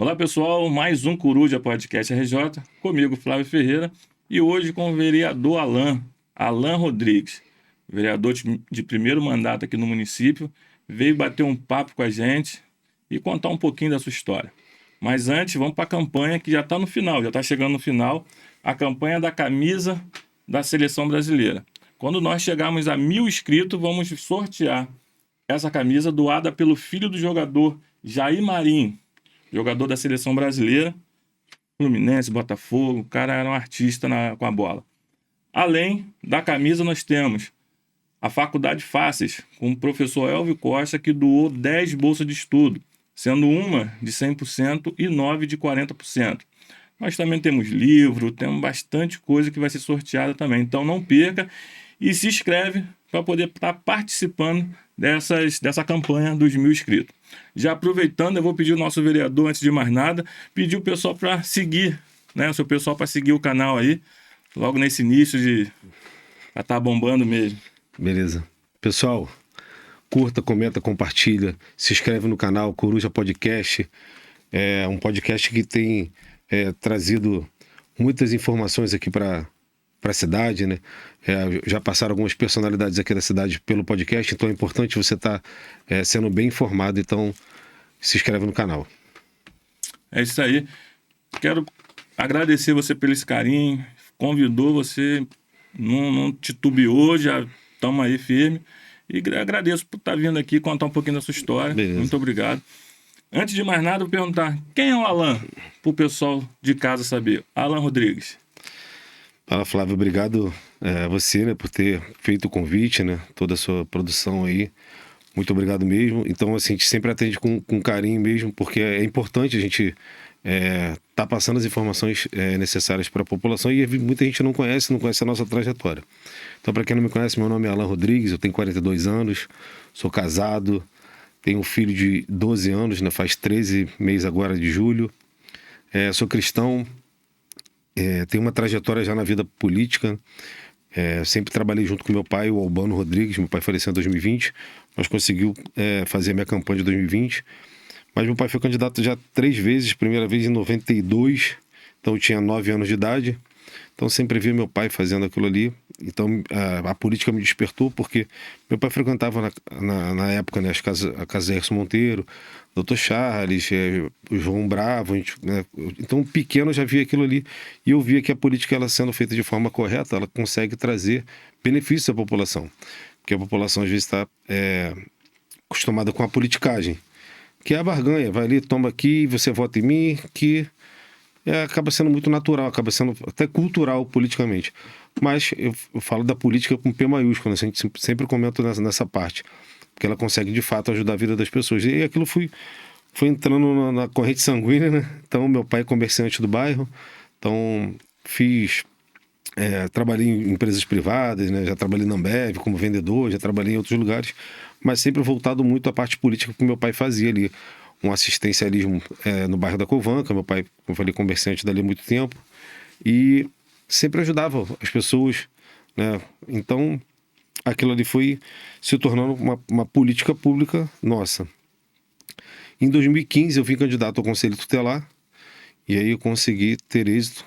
Olá pessoal, mais um Coruja Podcast RJ, comigo Flávio Ferreira e hoje com o vereador Alan Rodrigues, vereador de primeiro mandato aqui no município, veio bater um papo com a gente e contar um pouquinho da sua história. Mas antes, vamos para a campanha que já está no final, já está chegando no final, a campanha da camisa da Seleção Brasileira. Quando nós chegarmos a 1.000 inscritos, vamos sortear essa camisa doada pelo filho do jogador Jair Marinho, jogador da Seleção Brasileira, Fluminense, Botafogo, o cara era um artista com a bola. Além da camisa, nós temos a Faculdade Fáceis, com o professor Elvio Costa, que doou 10 bolsas de estudo, sendo uma de 100% e 9 de 40%. Nós também temos livro, temos bastante coisa que vai ser sorteada também. Então não perca e se inscreve para poder estar participando dessa campanha dos 1.000 inscritos. Já aproveitando, eu vou pedir ao nosso vereador, antes de mais nada, pedir o pessoal para seguir, né? O seu pessoal para seguir o canal aí, logo nesse início de estar bombando mesmo. Beleza. Pessoal, curta, comenta, compartilha, se inscreve no canal Coruja Podcast. É um podcast que tem trazido muitas informações aqui para a cidade, né? Já passaram algumas personalidades aqui da cidade pelo podcast, então é importante você estar sendo bem informado, então se inscreve no canal. É isso aí. Quero agradecer você pelo esse carinho, convidou você, não titubeou, já estamos aí firme. E agradeço por estar vindo aqui contar um pouquinho da sua história. Beleza. Muito obrigado. Antes de mais nada, eu vou perguntar, quem é o Alan? Para o pessoal de casa saber. Alan Rodrigues. Fala, Flávio, obrigado a você, né, por ter feito o convite, né, toda a sua produção aí. Muito obrigado mesmo. Então, assim, a gente sempre atende com carinho mesmo, porque é importante a gente tá passando as informações necessárias para a população e muita gente não conhece a nossa trajetória. Então, para quem não me conhece, meu nome é Alan Rodrigues, eu tenho 42 anos, sou casado, tenho um filho de 12 anos, né, faz 13 meses agora de julho, sou cristão, tenho uma trajetória já na vida política, sempre trabalhei junto com meu pai, o Albano Rodrigues. Meu pai faleceu em 2020, mas conseguiu fazer a minha campanha de 2020. Mas meu pai foi candidato já 3 vezes, primeira vez em 92, então eu tinha 9 anos de idade. Então sempre vi meu pai fazendo aquilo ali. Então a política me despertou, porque meu pai frequentava na época, né, a casa de Gerson Monteiro, Dr. Charles, o João Bravo, né? Então pequeno eu já via aquilo ali. E eu via que a política, ela sendo feita de forma correta, ela consegue trazer benefícios à população. Porque a população às vezes está acostumada com a politicagem, que é a barganha, vai ali, toma aqui, você vota em mim, que acaba sendo muito natural, acaba sendo até cultural politicamente. Mas eu falo da política com P maiúsculo, né? A gente sempre comenta nessa parte, porque ela consegue de fato ajudar a vida das pessoas. E aquilo foi entrando na corrente sanguínea, né? Então meu pai é comerciante do bairro, então trabalhei em empresas privadas, né? Já trabalhei na Ambev como vendedor, já trabalhei em outros lugares, mas sempre voltado muito à parte política que meu pai fazia ali. Um assistencialismo no bairro da Covanca. Meu pai, como eu falei, comerciante dali há muito tempo, e sempre ajudava as pessoas, né? Então aquilo ali foi se tornando uma política pública nossa. Em 2015 eu fui candidato ao Conselho Tutelar, e aí eu consegui ter êxito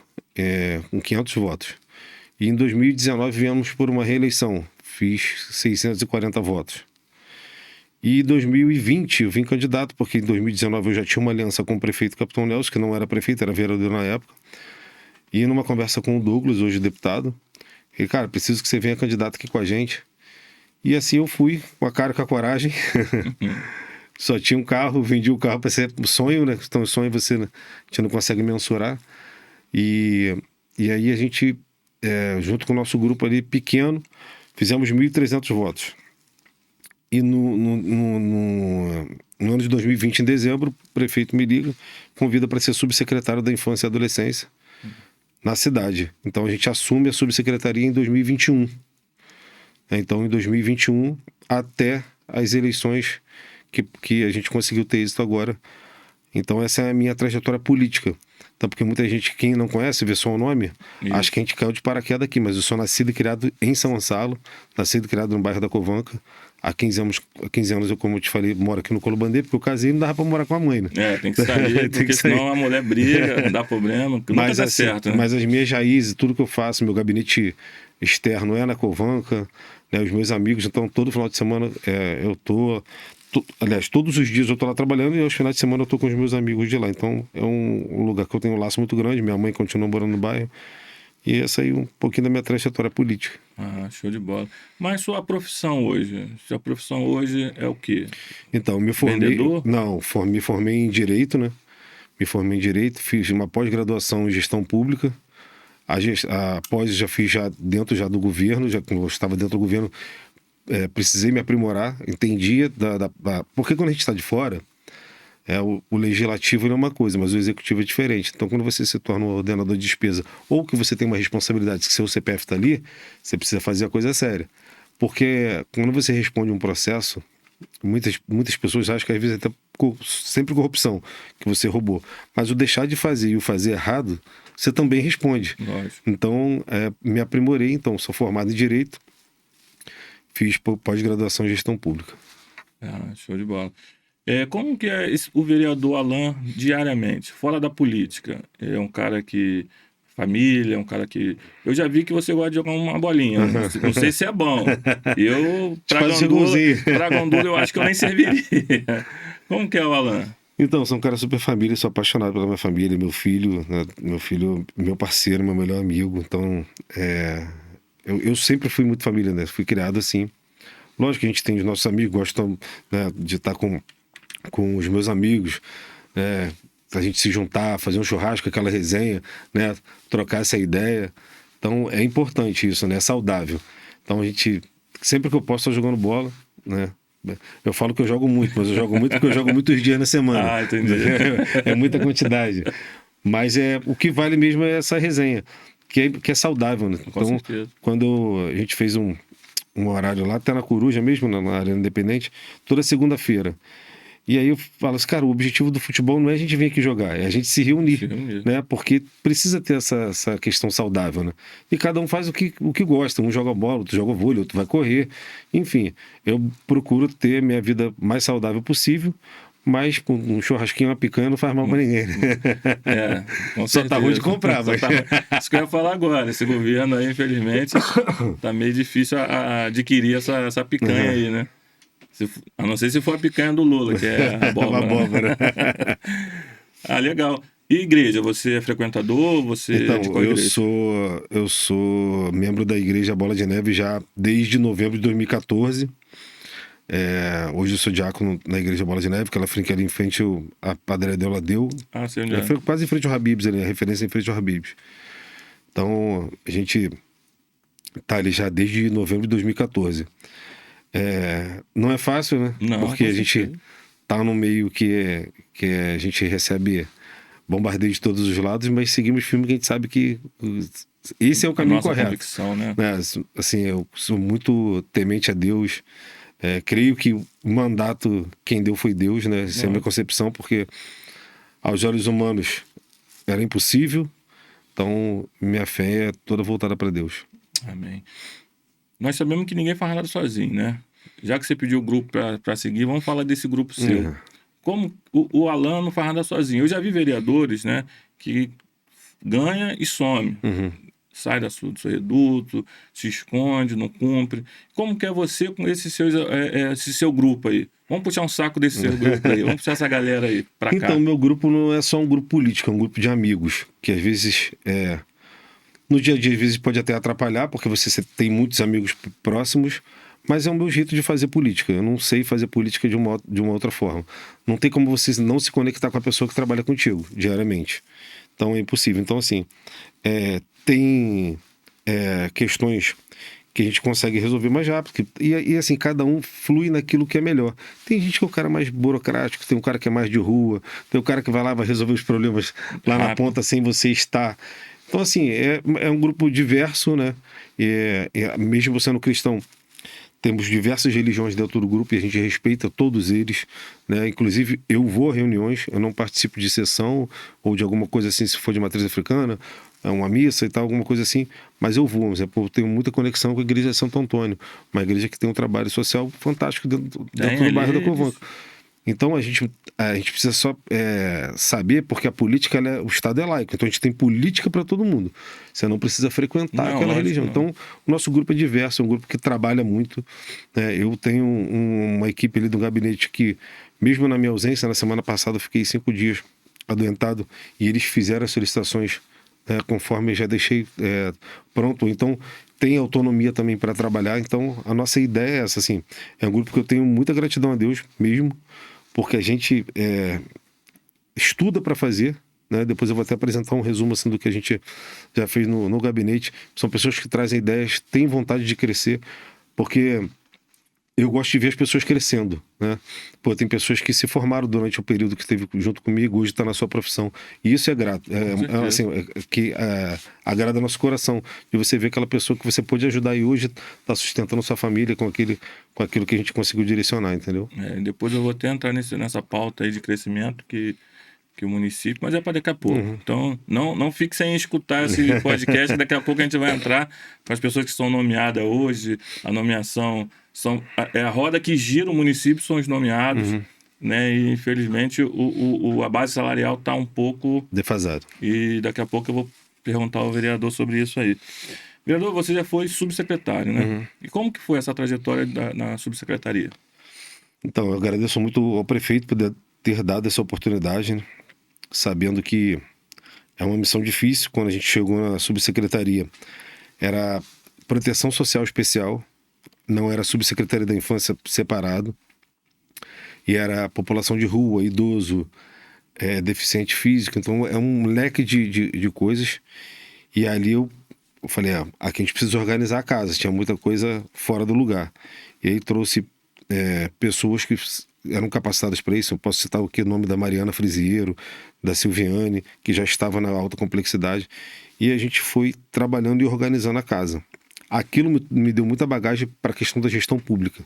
com 500 votos. E em 2019 viemos por uma reeleição, fiz 640 votos. E em 2020 eu vim candidato, porque em 2019 eu já tinha uma aliança com o prefeito Capitão Nelson, que não era prefeito, era vereador na época. E numa conversa com o Douglas, hoje deputado, ele, cara, preciso que você venha candidato aqui com a gente. E assim eu fui, com a cara e com a coragem. Só tinha um carro, vendi o carro para ser um sonho, né? Então o sonho a gente não consegue mensurar. E aí a gente, junto com o nosso grupo ali pequeno, fizemos 1.300 votos. E no ano de 2020, em dezembro, o prefeito me liga, convida para ser subsecretário da Infância e Adolescência na cidade. Então a gente assume a subsecretaria em 2021. Então em 2021 até as eleições que a gente conseguiu ter êxito agora. Então essa é a minha trajetória política. Então, porque muita gente, quem não conhece, vê só o nome, acha que a gente caiu de paraquedas aqui, mas eu sou nascido e criado em São Gonçalo, nascido e criado no bairro da Covanca, há 15 anos eu, como eu te falei, moro aqui no Colo Bandeira, porque eu casei e não dava pra morar com a mãe, né? Tem que sair, Tem porque que sair. senão a mulher briga, dá problema, que nunca Mas, dá assim, certo, né? mas as minhas raízes, tudo que eu faço, meu gabinete externo é na Covanca, né? Os meus amigos, então todo final de semana eu tô... Aliás, todos os dias eu tô lá trabalhando e aos finais de semana eu tô com os meus amigos de lá. Então é um lugar que eu tenho um laço muito grande. Minha mãe continua morando no bairro. E essa aí um pouquinho da minha trajetória política. Show de bola. Mas sua profissão hoje? Sua profissão hoje é o quê? Então, me formei... Vendedor? Não, me formei em Direito, né? Me formei em Direito, fiz uma pós-graduação em Gestão Pública. A pós já fiz dentro do governo, quando eu estava dentro do governo, precisei me aprimorar, entendia porque quando a gente está de fora, o legislativo é uma coisa, mas o executivo é diferente. Então, quando você se torna um ordenador de despesa, ou que você tem uma responsabilidade, que seu CPF está ali, você precisa fazer a coisa séria. Porque quando você responde um processo, muitas pessoas acham que às vezes até sempre corrupção, que você roubou. Mas o deixar de fazer e o fazer errado, você também responde. Lógico. Então, me aprimorei. Então, sou formado em Direito, fiz pós-graduação em Gestão Pública. Show de bola. Como que é o vereador Alan diariamente, fora da política? É um cara que... Família, é um cara que... Eu já vi que você gosta de jogar uma bolinha. Não sei se é bom. Pra Gandula eu acho que eu nem serviria. Como que é o Alan? Então, sou um cara super família, sou apaixonado pela minha família, meu filho, né? Meu parceiro, meu melhor amigo. Então, eu sempre fui muito família, né? Fui criado assim. Lógico que a gente tem os nossos amigos, gosto, né, de estar com os meus amigos, né? A gente se juntar, fazer um churrasco, aquela resenha, né? Trocar essa ideia. Então, é importante isso, né? É saudável. Então, a gente, sempre que eu posso, estou jogando bola, né? Eu falo que eu jogo muito, mas eu jogo muito porque eu jogo muitos dias na semana. Entendi. É muita quantidade. Mas o que vale mesmo é essa resenha, que é saudável, né? Com certeza. Quando a gente fez um horário lá, até na Coruja mesmo, na Arena Independente, toda segunda-feira. E aí eu falo assim, cara, o objetivo do futebol não é a gente vir aqui jogar, é a gente se reunir, né? Porque precisa ter essa questão saudável, né? E cada um faz o que gosta, um joga bola, outro joga vôlei, outro vai correr. Enfim, eu procuro ter minha vida mais saudável possível, mas com um churrasquinho, uma picanha não faz mal pra ninguém. Com Só tá ruim de comprar, mas... Isso que eu ia falar agora, esse governo aí, infelizmente, tá meio difícil adquirir essa picanha aí, né? A não ser se for a picanha do Lula, que é a abóbora. Legal. E igreja, você é frequentador? Você então, é de qual igreja? Eu sou membro da Igreja Bola de Neve já desde novembro de 2014. Hoje eu sou diácono na Igreja Bola de Neve, que ela fica ali em frente à padaria dela deu. Sei onde é. Quase em frente ao Habib's ali, a referência em frente ao Habib's. Então, a gente tá ali já desde novembro de 2014. Não é fácil, né? Não, porque a gente tá num meio que a gente recebe bombardeio de todos os lados, mas seguimos filme que a gente sabe que esse é o caminho correto. Convicção, né? Assim, eu sou muito temente a Deus. Creio que o mandato, quem deu foi Deus, né? Essa é a minha concepção, porque aos olhos humanos era impossível. Então, minha fé é toda voltada para Deus. Amém. Nós sabemos que ninguém faz nada sozinho, né? Já que você pediu o grupo para seguir, vamos falar desse grupo seu. Como o Alan não faz nada sozinho. Eu já vi vereadores, né, que ganha e some. Sai do seu reduto, se esconde, não cumpre. Como que é você com esse seu grupo aí? Vamos puxar um saco desse seu grupo aí. Vamos puxar essa galera aí para cá. Então, meu grupo não é só um grupo político, é um grupo de amigos. Que às vezes... No dia a dia, às vezes, pode até atrapalhar, porque você tem muitos amigos próximos, mas é o meu jeito de fazer política. Eu não sei fazer política de uma outra forma. Não tem como você não se conectar com a pessoa que trabalha contigo diariamente. Então, é impossível. Então, assim, tem questões que a gente consegue resolver mais rápido. E assim, cada um flui naquilo que é melhor. Tem gente que é o cara mais burocrático, tem um cara que é mais de rua, tem o cara que vai lá, vai resolver os problemas lá na ponta sem você estar... Então, assim, é um grupo diverso, né? Mesmo sendo cristão, temos diversas religiões dentro do grupo e a gente respeita todos eles, né? Inclusive, eu vou a reuniões, eu não participo de sessão ou de alguma coisa assim, se for de matriz africana, uma missa e tal, alguma coisa assim, mas eu vou. Por exemplo, eu tenho muita conexão com a igreja de Santo Antônio, uma igreja que tem um trabalho social fantástico dentro do bairro da Covanca. Então a gente precisa só saber, porque a política, o Estado é laico, então a gente tem política para todo mundo. Você não precisa frequentar aquela religião. Não. Então o nosso grupo é diverso, é um grupo que trabalha muito. Eu tenho uma equipe ali do gabinete que, mesmo na minha ausência, na semana passada eu fiquei 5 dias adoentado e eles fizeram as solicitações conforme eu já deixei pronto. Então tem autonomia também para trabalhar. Então a nossa ideia é essa, assim, é um grupo que eu tenho muita gratidão a Deus mesmo, porque a gente estuda para fazer, né? Depois eu vou até apresentar um resumo assim, do que a gente já fez no gabinete. São pessoas que trazem ideias, têm vontade de crescer, porque eu gosto de ver as pessoas crescendo, né? Pô, tem pessoas que se formaram durante o período que esteve junto comigo, hoje está na sua profissão. E isso é grato, que agrada nosso coração. De você ver aquela pessoa que você pôde ajudar e hoje está sustentando sua família com aquilo que a gente conseguiu direcionar, entendeu? Depois eu vou até entrar nessa pauta aí de crescimento que o município, mas é para daqui a pouco. Então, não fique sem escutar esse podcast, daqui a pouco a gente vai entrar com as pessoas que são nomeadas hoje, a nomeação... a roda que gira o município são os nomeados, né? E infelizmente a base salarial está um pouco defasado. E daqui a pouco eu vou perguntar ao vereador sobre isso aí. Vereador, você já foi subsecretário, né? E como que foi essa trajetória na subsecretaria? Então, eu agradeço muito ao prefeito por ter dado essa oportunidade, né? Sabendo que é uma missão difícil. Quando a gente chegou na subsecretaria, era proteção social especial, não era subsecretaria da infância separado, e era a população de rua, idoso, deficiente físico. Então é um leque de coisas. E ali eu falei, aqui a gente precisa organizar a casa, tinha muita coisa fora do lugar. E aí trouxe pessoas que eram capacitadas para isso. Eu posso citar o nome da Mariana Frisiero, da Silviane, que já estava na alta complexidade, e a gente foi trabalhando e organizando a casa. Aquilo me deu muita bagagem para a questão da gestão pública.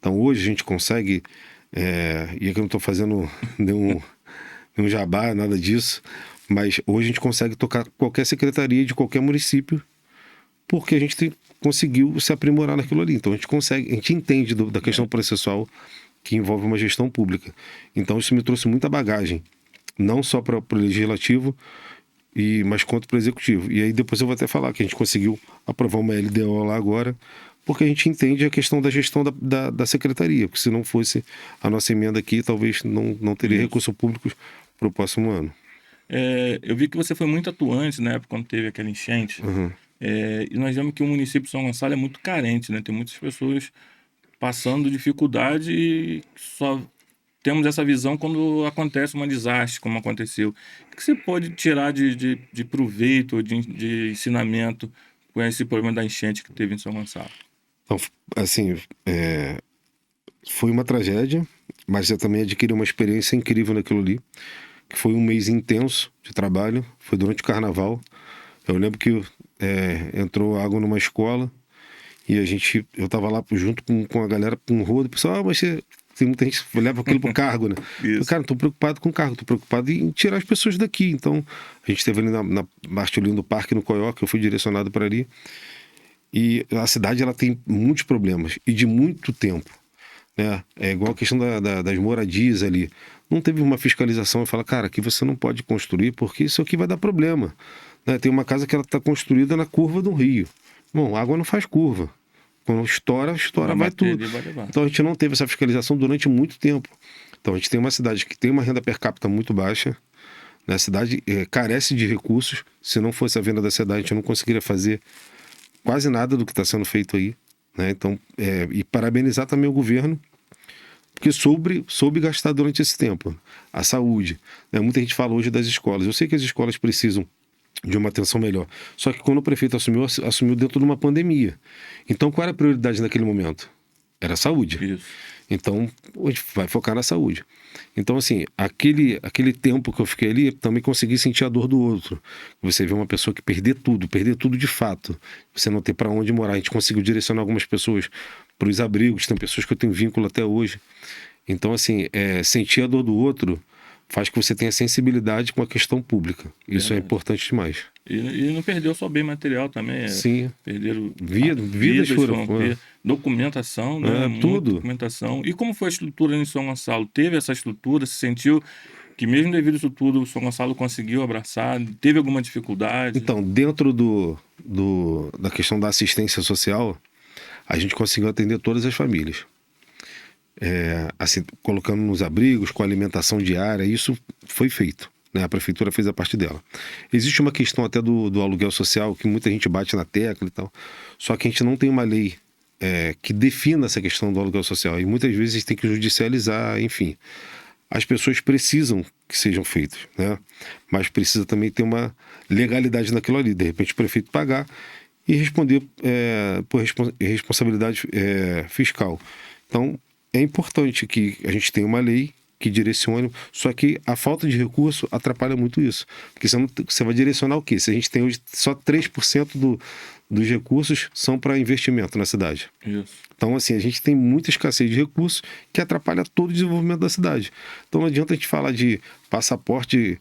Então hoje a gente consegue, e aqui eu não estou fazendo nenhum jabá, nada disso, mas hoje a gente consegue tocar qualquer secretaria de qualquer município, porque a gente conseguiu se aprimorar naquilo ali. Então a gente entende da questão processual que envolve uma gestão pública. Então isso me trouxe muita bagagem, não só para o legislativo, mas quanto para o executivo. E aí depois eu vou até falar que a gente conseguiu aprovar uma LDO lá agora, porque a gente entende a questão da gestão da secretaria, porque se não fosse a nossa emenda aqui, talvez não teria recursos públicos para o próximo ano. Eu vi que você foi muito atuante na época quando teve aquela enchente, e nós vemos que o município de São Gonçalo é muito carente, né? Tem muitas pessoas passando dificuldade e só temos essa visão quando acontece um desastre, como aconteceu. O que você pode tirar de proveito, de ensinamento com esse problema da enchente que teve em São Gonçalo? Então, assim, foi uma tragédia, mas eu também adquiri uma experiência incrível naquilo ali, que foi um mês intenso de trabalho, foi durante o carnaval. Eu lembro que entrou água numa escola e eu tava lá junto com a galera, com o rodo, o pessoal, mas tem muita gente que leva aquilo pro cargo, né? Eu, cara, não tô preocupado com o cargo, tô preocupado em tirar as pessoas daqui. Então, a gente esteve ali na parte ali do parque, no Coioca, eu fui direcionado para ali. E a cidade, ela tem muitos problemas, e de muito tempo, né? É igual a questão das moradias ali. Não teve uma fiscalização e fala, cara, aqui você não pode construir porque isso aqui vai dar problema, né? Tem uma casa que ela está construída na curva do rio. Bom, água não faz curva. Quando estoura vai tudo. Então a gente não teve essa fiscalização durante muito tempo. Então a gente tem uma cidade que tem uma renda per capita muito baixa, né? A cidade carece de recursos. Se não fosse a venda da cidade, a gente não conseguiria fazer quase nada do que está sendo feito aí, né? Então, e parabenizar também o governo, porque soube gastar durante esse tempo. A saúde, né? Muita gente fala hoje das escolas. Eu sei que as escolas precisam de uma atenção melhor. Só que quando o prefeito assumiu dentro de uma pandemia. Então, qual era a prioridade naquele momento? Era a saúde. Isso. Então, a gente vai focar na saúde. Então, assim, aquele tempo que eu fiquei ali, também consegui sentir a dor do outro. Você vê uma pessoa que perder tudo de fato. Você não ter para onde morar. A gente conseguiu direcionar algumas pessoas para os abrigos. Tem pessoas que eu tenho vínculo até hoje. Então, assim, sentir a dor do outro faz que você tenha sensibilidade com a questão pública. Isso é importante demais. E não perdeu só bem material também. Sim. Perderam Vidas foram. Documentação, né? Tudo. Documentação. E como foi a estrutura em São Gonçalo? Teve essa estrutura? Se sentiu que mesmo devido a isso tudo, o São Gonçalo conseguiu abraçar? Teve alguma dificuldade? Então, dentro da questão da assistência social, a gente conseguiu atender todas as famílias. Assim, colocando nos abrigos, com alimentação diária, isso foi feito, né? A prefeitura fez a parte dela. Existe uma questão até do aluguel social, que muita gente bate na tecla e tal, só que a gente não tem uma lei que defina essa questão do aluguel social, e muitas vezes tem que judicializar, enfim. As pessoas precisam que sejam feitos, né? Mas precisa também ter uma legalidade naquilo ali. De repente o prefeito pagar e responder por responsabilidade fiscal. Então, é importante que a gente tenha uma lei que direcione, só que a falta de recurso atrapalha muito isso. Porque você vai direcionar o quê? Se a gente tem hoje só 3% dos recursos são para investimento na cidade. Isso. Então, assim, a gente tem muita escassez de recursos que atrapalha todo o desenvolvimento da cidade. Então, não adianta a gente falar de passaporte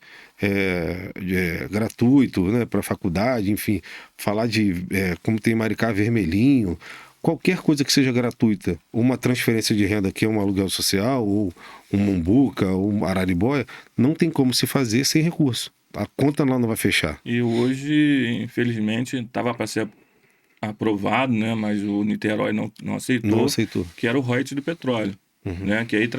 gratuito, né, para faculdade, enfim, falar de como tem Maricá vermelhinho, qualquer coisa que seja gratuita, uma transferência de renda que é um aluguel social, ou um Mumbuca, ou um Araribóia, não tem como se fazer sem recurso. A conta lá não vai fechar. E hoje, infelizmente, estava para ser aprovado, né? Mas o Niterói não aceitou. Não aceitou. Que era o royalties do petróleo. Né? Que aí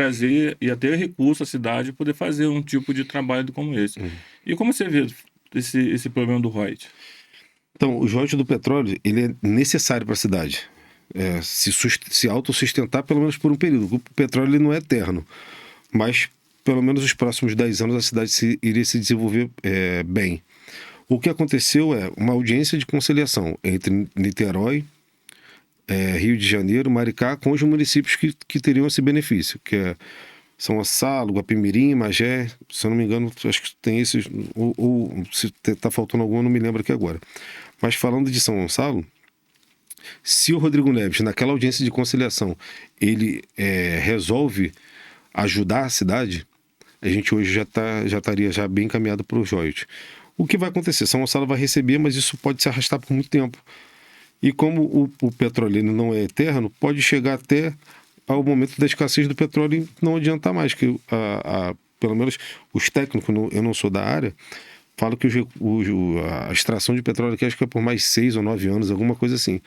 ia ter recurso à cidade para poder fazer um tipo de trabalho como esse. E como você vê esse problema do royalties? Então, o royalties do petróleo, ele é necessário para a cidade. Se autossustentar pelo menos por um período. O petróleo ele não é eterno, mas pelo menos os próximos 10 anos a cidade iria se desenvolver bem. O que aconteceu é uma audiência de conciliação entre Niterói, Rio de Janeiro, Maricá, com os municípios que teriam esse benefício, que é São Gonçalo, Guapimirim, Magé, se eu não me engano, acho que tem esses, ou se está faltando algum, eu não me lembro aqui agora. Mas falando de São Gonçalo, se o Rodrigo Neves, naquela audiência de conciliação, ele resolve ajudar a cidade, a gente hoje já estaria bem encaminhado para o royalties. O que vai acontecer? São Gonçalo vai receber, mas isso pode se arrastar por muito tempo. E como o petróleo não é eterno, pode chegar até ao momento da escassez do petróleo e não adiantar mais, que pelo menos os técnicos, eu não sou da área, falam que a extração de petróleo aqui acho que é por mais 6 ou 9 anos, alguma coisa assim.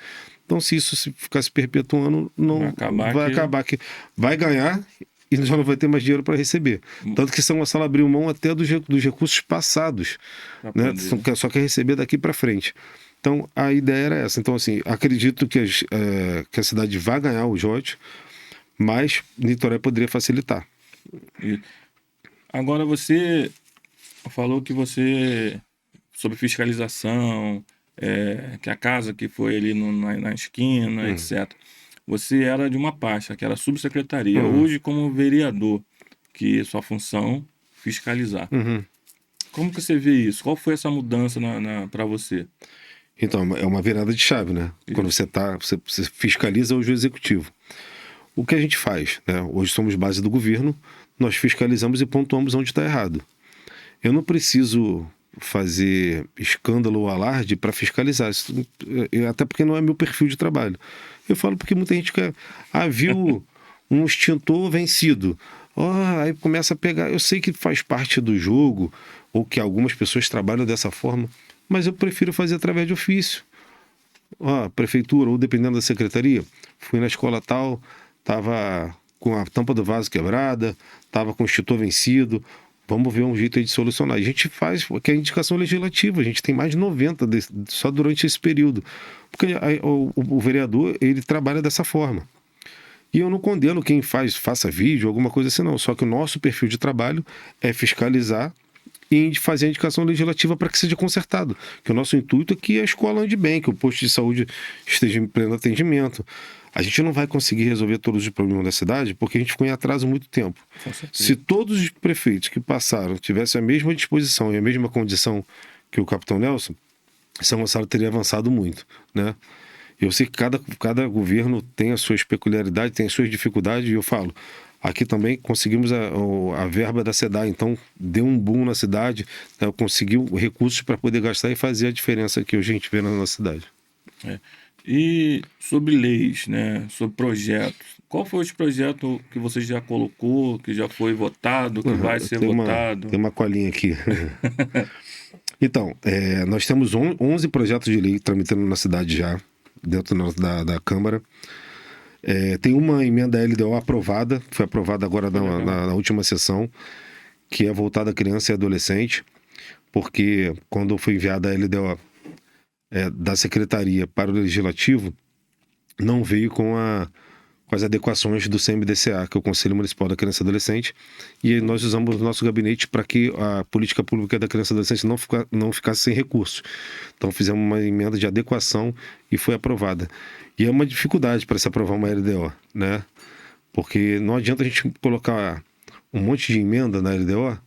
Então, se isso ficar se perpetuando, vai acabar que vai ganhar e já não vai ter mais dinheiro para receber. Tanto que São Gonçalo abriu mão até dos recursos passados, né? Só quer receber daqui para frente. Então, a ideia era essa. Então, assim, acredito que a cidade vai ganhar o royalties, mas Niterói poderia facilitar. Agora, você falou que sobre fiscalização, que a casa que foi ali na esquina, etc. Você era de uma pasta, que era a subsecretaria. Hoje, como vereador, que sua função fiscalizar. Como que você vê isso? Qual foi essa mudança para você? Então, é uma virada de chave, né? Isso. Quando você fiscaliza hoje o executivo. O que a gente faz, né? Hoje somos base do governo, nós fiscalizamos e pontuamos onde está errado. Eu não preciso fazer escândalo ou alarde para fiscalizar, até porque não é meu perfil de trabalho. Eu falo porque muita gente viu um extintor vencido. Aí começa a pegar. Eu sei que faz parte do jogo, ou que algumas pessoas trabalham dessa forma, mas eu prefiro fazer através de ofício. Prefeitura, ou dependendo da secretaria, fui na escola tal, estava com a tampa do vaso quebrada, estava com o extintor vencido, vamos ver um jeito aí de solucionar. A gente faz, que é a indicação legislativa, a gente tem mais de 90 só durante esse período. Porque o vereador, ele trabalha dessa forma. E eu não condeno quem faça vídeo, alguma coisa assim, não. Só que o nosso perfil de trabalho é fiscalizar e fazer a indicação legislativa para que seja consertado. Que o nosso intuito é que a escola ande bem, que o posto de saúde esteja em pleno atendimento. A gente não vai conseguir resolver todos os problemas da cidade porque a gente ficou em atraso há muito tempo. Se todos os prefeitos que passaram tivessem a mesma disposição e a mesma condição que o Capitão Nelson, São Gonçalo teria avançado muito, né? Eu sei que cada governo tem as suas peculiaridades, tem as suas dificuldades, e eu falo, Aqui também conseguimos a verba da SEDAI, então deu um boom na cidade, né? Conseguiu recursos para poder gastar e fazer a diferença que hoje a gente vê na nossa cidade. E sobre leis, né? Sobre projetos. Qual foi esse projeto que você já colocou, que já foi votado, que vai ser votado? Tem uma colinha aqui. Então, nós temos 11 projetos de lei tramitando na cidade já, dentro da Câmara. Tem uma emenda LDO aprovada, foi aprovada agora na última sessão, que é voltada a criança e adolescente, porque quando foi enviada a LDO da Secretaria para o Legislativo, não veio com as adequações do CMDCA, que é o Conselho Municipal da Criança e Adolescente, e nós usamos o nosso gabinete para que a política pública da criança e adolescente não ficasse sem recursos. Então fizemos uma emenda de adequação e foi aprovada. E é uma dificuldade para se aprovar uma LDO, né? Porque não adianta a gente colocar um monte de emenda na LDO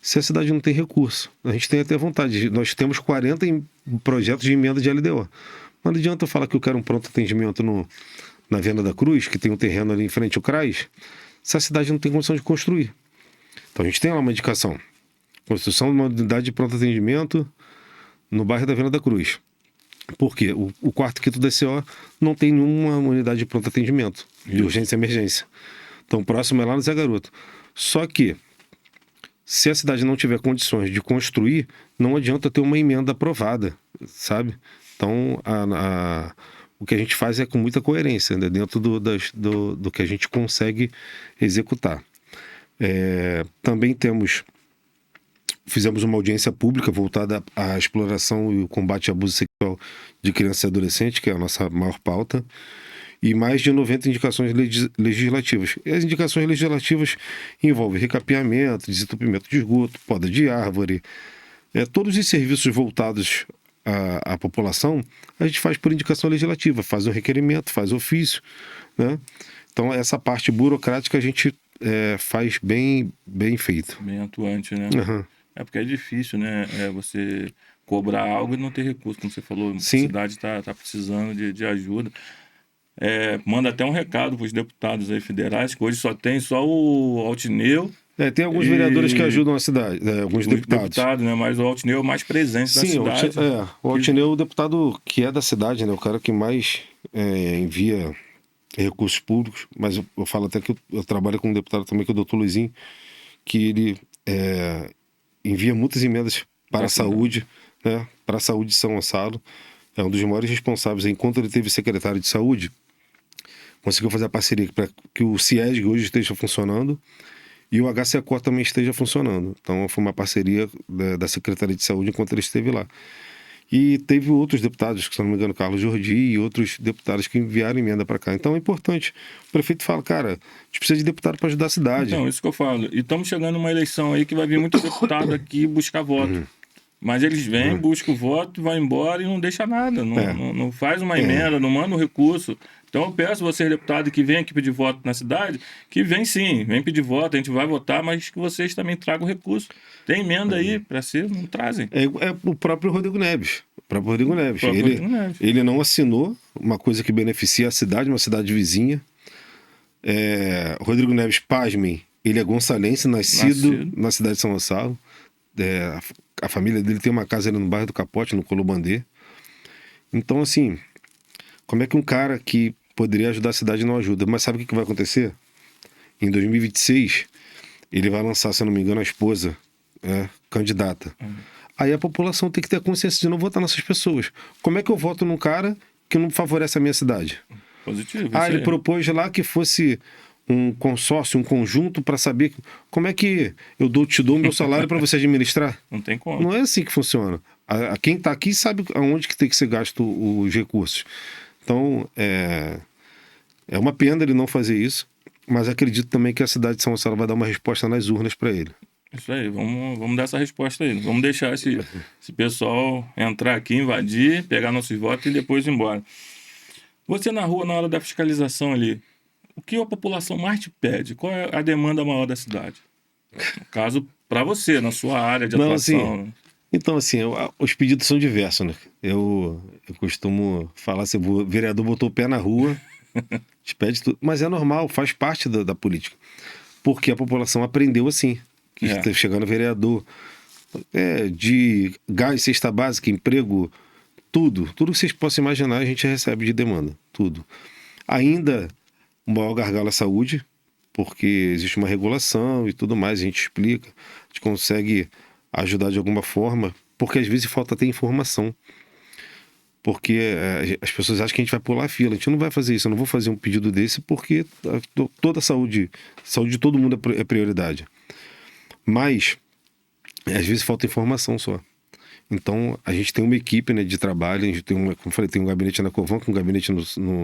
se a cidade não tem recurso. A gente tem até vontade. Nós temos 40 projetos de emenda de LDO. Não adianta eu falar que eu quero um pronto atendimento na Venda da Cruz, que tem um terreno ali em frente ao CRAS, se a cidade não tem condição de construir. Então a gente tem lá uma indicação. Construção de uma unidade de pronto atendimento no bairro da Venda da Cruz. Por quê? O quarto quinto da CO não tem nenhuma unidade de pronto atendimento, de urgência e emergência. Então o próximo é lá no Zé Garoto. Só que, se a cidade não tiver condições de construir, não adianta ter uma emenda aprovada, sabe? Então, o que a gente faz é com muita coerência, né? Dentro do que a gente consegue executar. Também fizemos uma audiência pública voltada à exploração e o combate ao abuso sexual de crianças e adolescentes, que é a nossa maior pauta, e mais de 90 indicações legislativas. E as indicações legislativas envolvem recapeamento, desentupimento de esgoto, poda de árvore, todos os serviços voltados à população, a gente faz por indicação legislativa, faz um requerimento, faz ofício, né? Então essa parte burocrática a gente faz bem feito. Bem atuante, né? Uhum. Porque é difícil, né? Você cobrar algo e não ter recurso, como você falou. Sim. A cidade está precisando de ajuda. Manda até um recado para os deputados aí federais, que hoje tem só o Altineu. Tem alguns vereadores que ajudam a cidade, alguns deputados. Né? Mas o Altineu é o mais presente da cidade. O Altineu é o deputado que é da cidade, né? O cara que mais envia recursos públicos. Mas eu falo até que eu trabalho com um deputado também, que é o doutor Luizinho, que ele envia muitas emendas para a saúde, né? Para a saúde de São Gonçalo. É um dos maiores responsáveis. Enquanto ele teve secretário de saúde, conseguiu fazer a parceria para que o CIESG hoje esteja funcionando e o HCACO também esteja funcionando. Então foi uma parceria da Secretaria de Saúde enquanto ele esteve lá. E teve outros deputados, que se não me engano, Carlos Jordi e outros deputados que enviaram emenda para cá. Então é importante. O prefeito fala, cara, a gente precisa de deputado para ajudar a cidade. Então, isso que eu falo. E estamos chegando numa eleição aí que vai vir muito deputado aqui buscar voto. Mas eles vêm, buscam o voto, vão embora e não deixa nada. Não faz uma emenda, não manda um recurso. Então eu peço vocês, deputados, que vêm aqui pedir voto na cidade, que vem sim, vem pedir voto, a gente vai votar, mas que vocês também tragam recurso. Tem emenda aí para ser, não trazem. O próprio Rodrigo Neves. Ele não assinou uma coisa que beneficia a cidade, uma cidade vizinha. Rodrigo Neves, pasmem, ele é gonçalense, nascido na cidade de São Gonçalo. A família dele tem uma casa ali no bairro do Capote, no Colobandê. Então, assim, como é que um cara que poderia ajudar a cidade não ajuda? Mas sabe o que vai acontecer? Em 2026, ele vai lançar, se eu não me engano, a esposa candidata. Aí a população tem que ter a consciência de não votar nessas pessoas. Como é que eu voto num cara que não favorece a minha cidade? Positivo. Ele propôs lá que fosse um consórcio, um conjunto para saber como é que eu te dou o meu salário para você administrar. Não tem como. Não é assim que funciona. Quem está aqui sabe aonde que tem que ser gasto os recursos. Então, é uma pena ele não fazer isso, mas acredito também que a cidade de São Gonçalo vai dar uma resposta nas urnas para ele. Isso aí, vamos dar essa resposta aí. Vamos deixar esse pessoal entrar aqui, invadir, pegar nossos votos e depois ir embora. Você na rua, na hora da fiscalização ali, o que a população mais te pede? Qual é a demanda maior da cidade? No caso, para você, na sua área de atuação. Então, assim, os pedidos são diversos, né? Eu costumo falar assim, o vereador botou o pé na rua, A gente pede tudo. Mas é normal, faz parte da política. Porque a população aprendeu assim. Que está chegando vereador. De gás, cesta básica, emprego, tudo. Tudo que vocês possam imaginar, a gente recebe de demanda. Tudo. Ainda o maior gargalo é a saúde, porque existe uma regulação e tudo mais, a gente explica, a gente consegue ajudar de alguma forma, porque às vezes falta até informação. Porque as pessoas acham que a gente vai pular a fila. A gente não vai fazer isso, eu não vou fazer um pedido desse, porque toda a saúde de todo mundo é prioridade. Mas, às vezes falta informação só. Então, a gente tem uma equipe, né, de trabalho, a gente tem como eu falei, tem um gabinete na Covan, um gabinete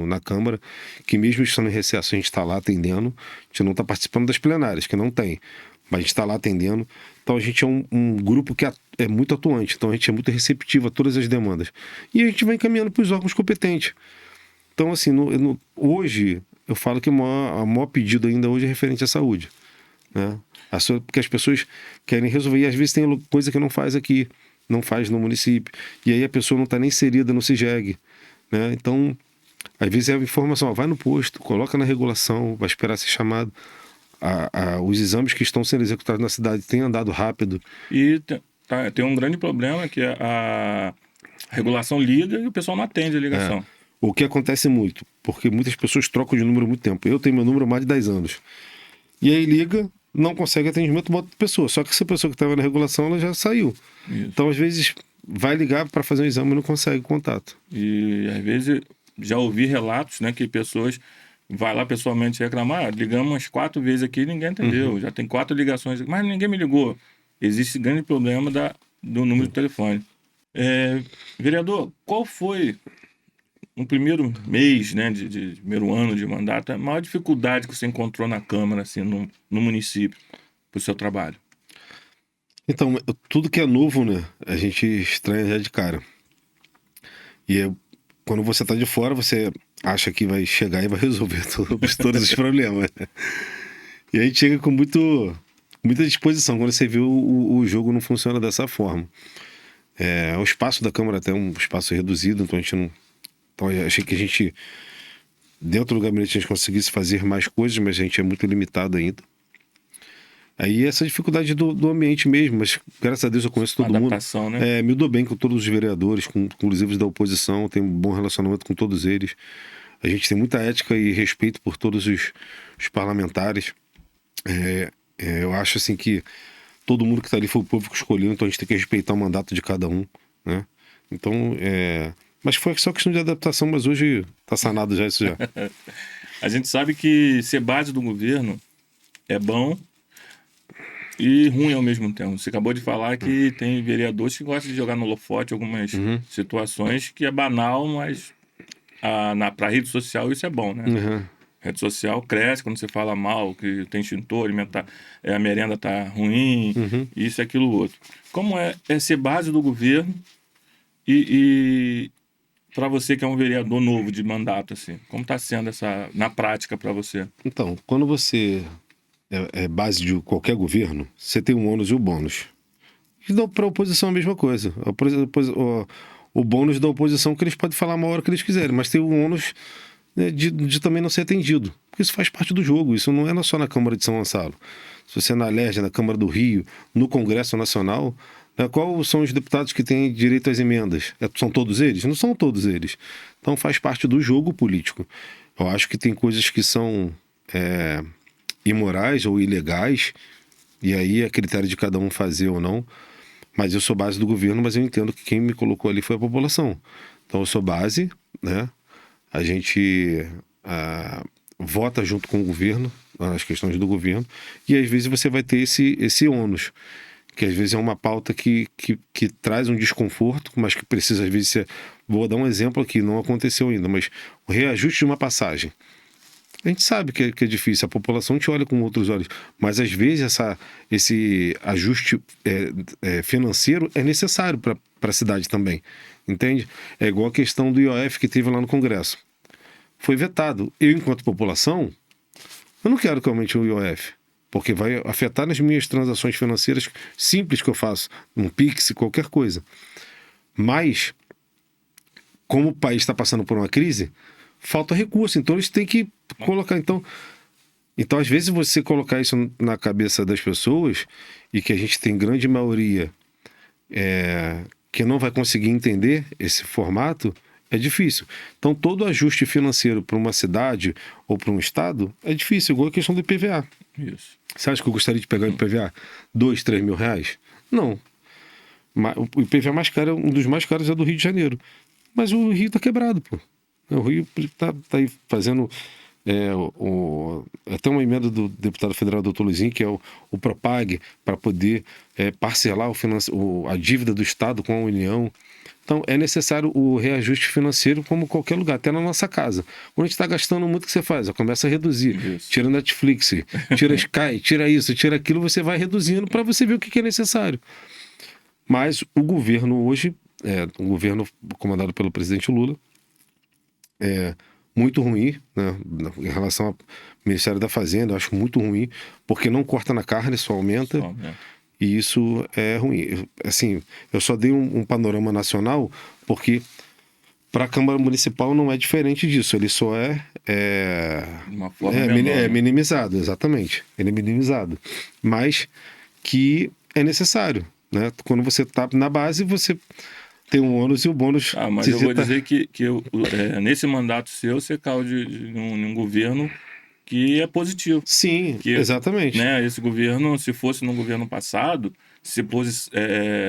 na Câmara, que mesmo estando em recesso, a gente está lá atendendo. A gente não está participando das plenárias, que não tem, mas a gente está lá atendendo. Então, a gente é um grupo que é muito atuante, então a gente é muito receptivo a todas as demandas. E a gente vai encaminhando para os órgãos competentes. Então, assim, hoje, eu falo que o maior pedido ainda hoje é referente à saúde, né? Porque as pessoas querem resolver, e às vezes tem coisa que não faz aqui, não faz no município, e aí a pessoa não está nem inserida no CIGEG, né? Então, às vezes é a informação, vai no posto, coloca na regulação, vai esperar ser chamado. Os exames que estão sendo executados na cidade têm andado rápido. E tem um grande problema que a regulação liga e o pessoal não atende a ligação. O que acontece muito, porque muitas pessoas trocam de número há muito tempo. Eu tenho meu número há mais de 10 anos. E aí liga, não consegue atendimento, bota outra pessoa. Só que essa pessoa que estava na regulação, ela já saiu. Isso. Então, às vezes, vai ligar para fazer um exame e não consegue contato. E, às vezes, já ouvi relatos, né, que pessoas vai lá pessoalmente reclamar, ligamos umas 4 vezes aqui e ninguém entendeu. Já tem 4 ligações, mas ninguém me ligou. Existe grande problema do número de telefone. Vereador, qual foi, no primeiro mês, né, de primeiro ano de mandato, a maior dificuldade que você encontrou na Câmara, assim, no município, para o seu trabalho? Então, tudo que é novo, né, a gente estranha já de cara. E quando você está de fora, você acha que vai chegar e vai resolver todos os problemas. E a gente chega com muita disposição quando você vê o jogo não funciona dessa forma. O espaço da Câmara até é um espaço reduzido, então a gente não... Então eu achei que a gente, dentro do gabinete, a gente conseguisse fazer mais coisas, mas a gente é muito limitado ainda. Aí essa dificuldade do ambiente mesmo, mas graças a Deus eu conheço todo mundo. Adaptação, né? Me dou bem com todos os vereadores, inclusive os da oposição, tenho um bom relacionamento com todos eles. A gente tem muita ética e respeito por todos os parlamentares. Eu acho assim que todo mundo que está ali foi o povo que escolheu, então a gente tem que respeitar o mandato de cada um, né? Então, mas foi só questão de adaptação, mas hoje está sanado já isso já. A gente sabe que ser base do governo é bom e ruim ao mesmo tempo. Você acabou de falar que tem vereadores que gostam de jogar no holofote algumas situações que é banal, mas para a rede social isso é bom, né? Rede social cresce quando você fala mal, que tem extintor alimentar, a merenda tá ruim, isso, aquilo, outro. Como é ser base do governo e para você que é um vereador novo de mandato, assim, como está sendo na prática para você? Então, quando você é base de qualquer governo, você tem um ônus e o bônus. E para a oposição é a mesma coisa. O bônus da oposição é que eles podem falar uma hora que eles quiserem, mas tem o ônus, né, de também não ser atendido. Porque isso faz parte do jogo, isso não é só na Câmara de São Gonçalo. Se você é na Alerj, na Câmara do Rio, no Congresso Nacional, né, quais são os deputados que têm direito às emendas? São todos eles? Não são todos eles. Então faz parte do jogo político. Eu acho que tem coisas que são imorais ou ilegais, e aí é critério de cada um fazer ou não. Mas eu sou base do governo, mas eu entendo que quem me colocou ali foi a população. Então eu sou base, né? A gente vota junto com o governo, as questões do governo, e às vezes você vai ter esse ônus, que às vezes é uma pauta que traz um desconforto, mas que precisa às vezes ser... Vou dar um exemplo aqui, não aconteceu ainda, mas o reajuste de uma passagem. A gente sabe que é difícil, a população te olha com outros olhos, mas às vezes esse ajuste financeiro é necessário para a cidade também, entende? É igual a questão do IOF que teve lá no Congresso. Foi vetado. Eu, enquanto população, eu não quero que aumente o IOF, porque vai afetar nas minhas transações financeiras simples que eu faço, um Pix, qualquer coisa. Mas, como o país está passando por uma crise, falta recurso. Então eles têm que colocar. Então, às vezes, você colocar isso na cabeça das pessoas, e que a gente tem grande maioria que não vai conseguir entender esse formato, é difícil. Então, todo ajuste financeiro para uma cidade ou para um estado é difícil, igual a questão do IPVA. Isso. Você acha que eu gostaria de pegar o IPVA 2, 3 mil reais? Não. O IPVA mais caro, um dos mais caros é do Rio de Janeiro. Mas o Rio está quebrado, pô. O Rio está aí fazendo... até uma emenda do deputado federal Dr. Luizinho, que é o Propag, para poder parcelar a dívida do Estado com a União. Então, é necessário o reajuste financeiro como qualquer lugar, até na nossa casa. Quando a gente está gastando muito, o que você faz? Começa a reduzir. Isso. Tira Netflix, tira Sky, tira isso, tira aquilo, você vai reduzindo para você ver o que é necessário. Mas o governo hoje, o governo comandado pelo presidente Lula, muito ruim, né? Em relação ao Ministério da Fazenda, eu acho muito ruim, porque não corta na carne, só aumenta. E isso é ruim. Assim, eu só dei um panorama nacional, porque para a Câmara Municipal não é diferente disso. Ele só de uma forma menor, minimizado, exatamente. Ele é minimizado. Mas que é necessário, né? Quando você está na base, você tem um ônus, e o bônus... mas eu vou dizer que nesse mandato seu, você caiu de um governo que é positivo. Sim, exatamente. Né, esse governo, se fosse no governo passado,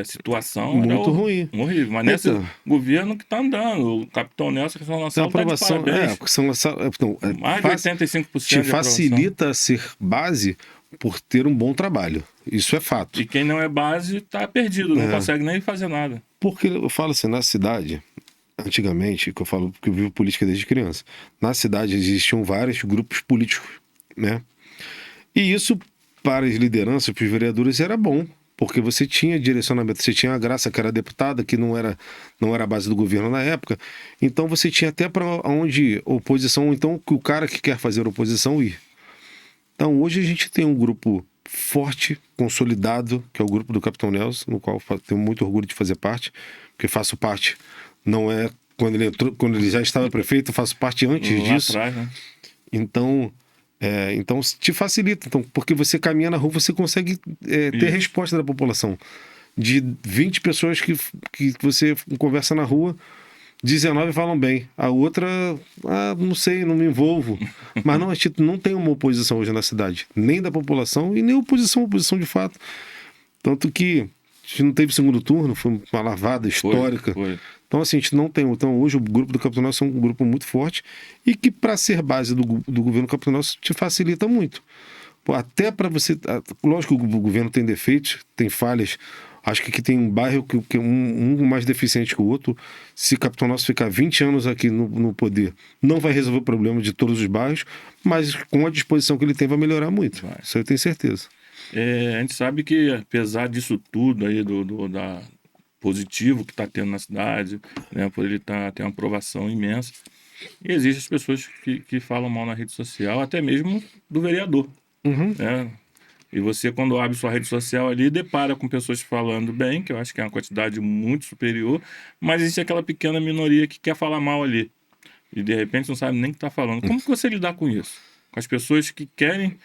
situação muito era ruim. Horrível. Mas nesse governo que está andando, o Capitão Nelson, que são aprovação, mais de 85% te facilita a ser base por ter um bom trabalho. Isso é fato. E quem não é base está perdido, não consegue nem fazer nada. Porque eu falo assim, na cidade, antigamente, que eu falo que eu vivo política desde criança, na cidade existiam vários grupos políticos, né? E isso, para as lideranças, para os vereadores, era bom, porque você tinha direcionamento, você tinha a Graça, que era deputada, que não era a base do governo na época, então você tinha até para onde oposição, então que o cara que quer fazer oposição ir. Então hoje a gente tem um grupo forte, consolidado, que é o grupo do Capitão Nelson, no qual tenho muito orgulho de fazer parte, porque faço parte, não é quando ele entrou, quando ele já estava prefeito, eu faço parte antes disso. Atrás, né? Então te facilita, porque você caminha na rua, você consegue ter resposta da população. De 20 pessoas que você conversa na rua, 19 falam bem. A outra, não sei, não me envolvo. Mas não, a gente não tem uma oposição hoje na cidade, nem da população e nem oposição de fato. Tanto que a gente não teve segundo turno, foi uma lavada histórica. Foi. Então, assim, a gente não tem. Então, hoje o grupo do Capitão Nelson é um grupo muito forte e que, para ser base do governo Capitão Nelson, te facilita muito. Até para você. Lógico que o governo tem defeitos, tem falhas. Acho que aqui tem um bairro que um mais deficiente que o outro. Se Capitão Nelson ficar 20 anos aqui no poder, não vai resolver o problema de todos os bairros, mas com a disposição que ele tem, vai melhorar muito. Isso eu tenho certeza. A gente sabe que, apesar disso tudo aí, da positivo que está tendo na cidade, né, por ele ter uma aprovação imensa, e existem as pessoas que falam mal na rede social, até mesmo do vereador. Né? E você, quando abre sua rede social ali, depara com pessoas falando bem, que eu acho que é uma quantidade muito superior, mas existe aquela pequena minoria que quer falar mal ali. E, de repente, não sabe nem o que está falando. Como que você lidar com isso? Com as pessoas que querem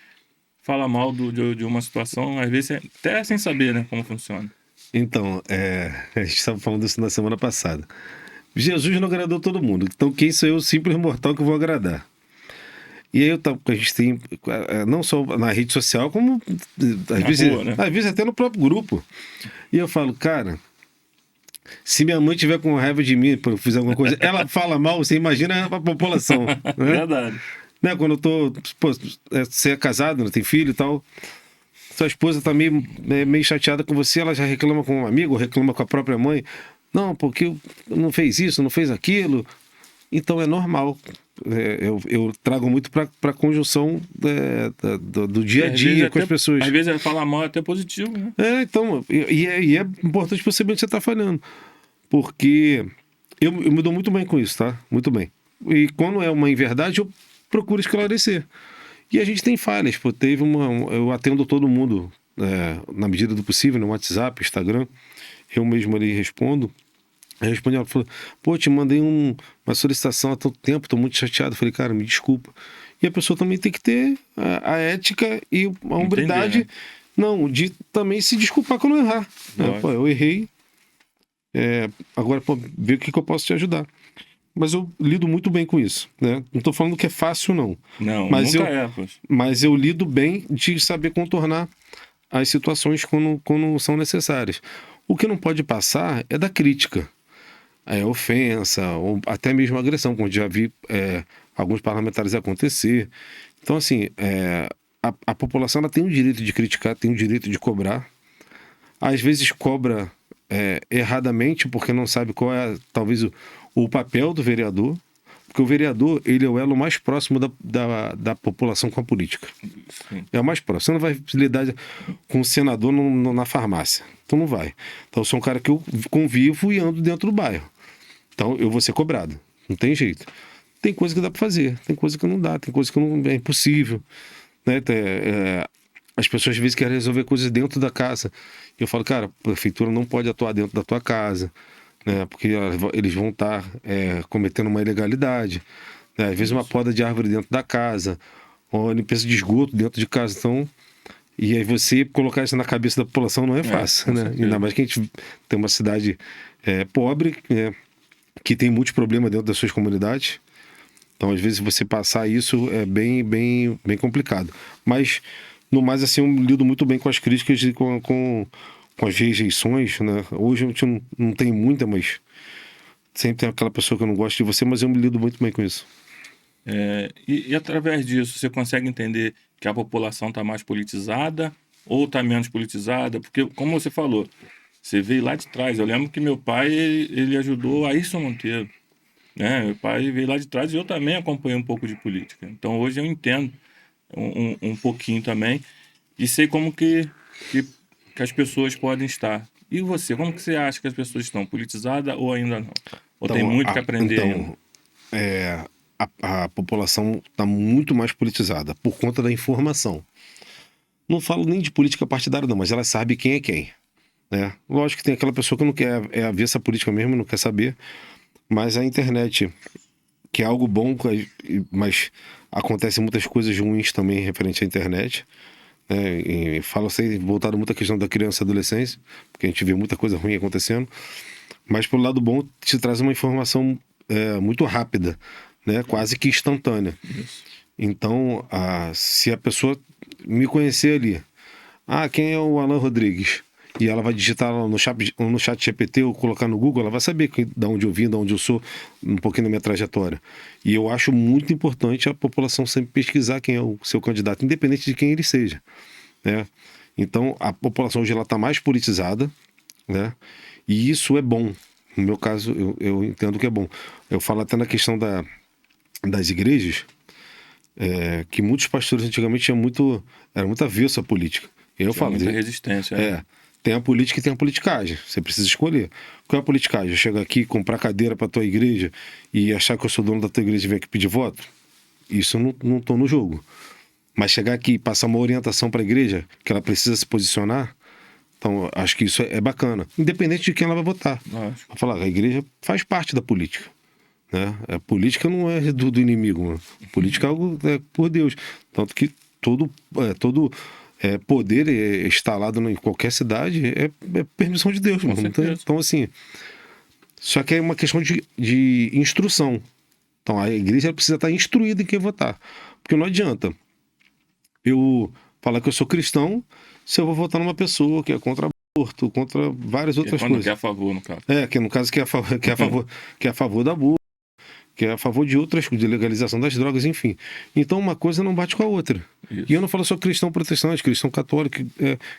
falar mal de uma situação, às vezes até sem saber, né, como funciona. Então, a gente estava falando isso na semana passada. Jesus não agradou todo mundo. Então, quem sou eu, simples mortal, que vou agradar? E aí a gente tem, não só na rede social, como às vezes até no próprio grupo. E eu falo, cara, se minha mãe tiver com raiva de mim por eu fizer alguma coisa, ela fala mal, você imagina a população. Né? Verdade. Né? Quando eu tô, você é casado, não tem filho e tal, sua esposa tá meio chateada com você, ela já reclama com um amigo, ou reclama com a própria mãe. Não, porque não fez isso, não fez aquilo. Então é normal. Eu trago muito para a conjunção do dia a dia com as pessoas. Às vezes falar mal é até positivo, né? Então, e é importante perceber que você está falhando. Porque eu me dou muito bem com isso, tá? Muito bem. E quando é uma inverdade, eu procuro esclarecer. E a gente tem falhas, pô. Eu atendo todo mundo na medida do possível, no WhatsApp, Instagram. Eu mesmo ali respondo. Aí respondi, ela falou, pô, te mandei uma solicitação há tanto tempo, tô muito chateado. Eu falei, cara, me desculpa. E a pessoa também tem que ter a ética e a Entender, hombridade, né? não, de também se desculpar quando errar. Né? Pô, Lógico. eu errei, agora, pô, vê o que eu posso te ajudar. Mas eu lido muito bem com isso, né? Não tô falando que é fácil, não. Não, Mas nunca eu, é, poxa. mas eu lido bem de saber contornar as situações quando são necessárias. O que não pode passar é da crítica, ofensa, ou até mesmo agressão, como já vi alguns parlamentares acontecer. Então, assim, a população ela tem o direito de criticar, tem o direito de cobrar. Às vezes cobra erradamente, porque não sabe qual é, talvez, o papel do vereador. Porque o vereador, ele é o elo mais próximo da população com a política. Sim. É o mais próximo. Você não vai lidar com o senador na farmácia. Então não vai. Então eu sou um cara que eu convivo e ando dentro do bairro. Então eu vou ser cobrado. Não tem jeito. Tem coisa que dá para fazer, tem coisa que não dá, tem coisa que não é impossível. Né? As pessoas às vezes querem resolver coisas dentro da casa. E eu falo, cara, a prefeitura não pode atuar dentro da tua casa, né? Porque eles vão estar cometendo uma ilegalidade. Né? Às vezes uma Isso. poda de árvore dentro da casa, ou limpeza de esgoto dentro de casa. Então, e aí você colocar isso na cabeça da população não é fácil, Com né? certeza. Ainda mais que a gente tem uma cidade pobre, que tem muitos problemas dentro das suas comunidades. Então, às vezes, você passar isso é bem complicado. Mas, no mais, assim, eu lido muito bem com as críticas e com as rejeições, né? Hoje a gente não tem muita, mas sempre tem aquela pessoa que eu não gosto de você, mas eu me lido muito bem com isso. E através disso, você consegue entender que a população está mais politizada ou está menos politizada? Porque, como você falou, você veio lá de trás. Eu lembro que meu pai, ele ajudou a Ayrton Monteiro, né? Meu pai veio lá de trás e eu também acompanhei um pouco de política. Então, hoje eu entendo um pouquinho também e sei como que, que as pessoas podem estar. E você, como que você acha que as pessoas estão? Politizadas ou ainda não? Ou tem Então, muito que aprender ainda? é, a população está muito mais politizada por conta da informação. Não falo nem de política partidária, não, mas ela sabe quem é quem. Né? Lógico que tem aquela pessoa que não quer, avessa política mesmo, não quer saber, mas a internet, que é algo bom, mas acontecem muitas coisas ruins também referente à internet. Né? E falo assim, voltado muito à questão da criança e adolescência, porque a gente vê muita coisa ruim acontecendo, mas pelo lado bom, te traz uma informação muito rápida, né? Quase que instantânea. Isso. Então, se a pessoa me conhecer ali, quem é o Alan Rodrigues? E ela vai digitar lá no chat GPT ou colocar no Google, ela vai saber de onde eu vim, de onde eu sou, um pouquinho da minha trajetória. E eu acho muito importante a população sempre pesquisar quem é o seu candidato, independente de quem ele seja. Né? Então, a população hoje está mais politizada, né? E isso é bom. No meu caso, eu entendo que é bom. Eu falo até na questão das igrejas, que muitos pastores antigamente era muito avesso à política. E eu Tinha falo, muita resistência. É. tem a política e tem a politicagem. Você precisa escolher. Qual é a politicagem? Eu chego aqui, comprar cadeira para tua igreja e achar que eu sou dono da tua igreja e vir aqui pedir voto? Isso eu não tô no jogo. Mas chegar aqui e passar uma orientação para a igreja, que ela precisa se posicionar, então acho que isso é bacana. Independente de quem ela vai votar. Lógico. Vou falar, a igreja faz parte da política. Né? A política não é do inimigo, mano. Política é algo por Deus. Tanto que todo poder instalado em qualquer cidade é permissão de Deus, Com mano. certeza. Então, assim, só que é uma questão de instrução. Então, a igreja precisa estar instruída em quem votar. Porque não adianta eu falar que eu sou cristão se eu vou votar numa pessoa que é contra aborto, contra várias Que é outras quando coisas. quer a favor, no caso. Que no caso que é a favor da aborto, que é a favor de outras, de legalização das drogas, enfim. Então uma coisa não bate com a outra. Isso. E eu não falo só cristão protestante, cristão católico,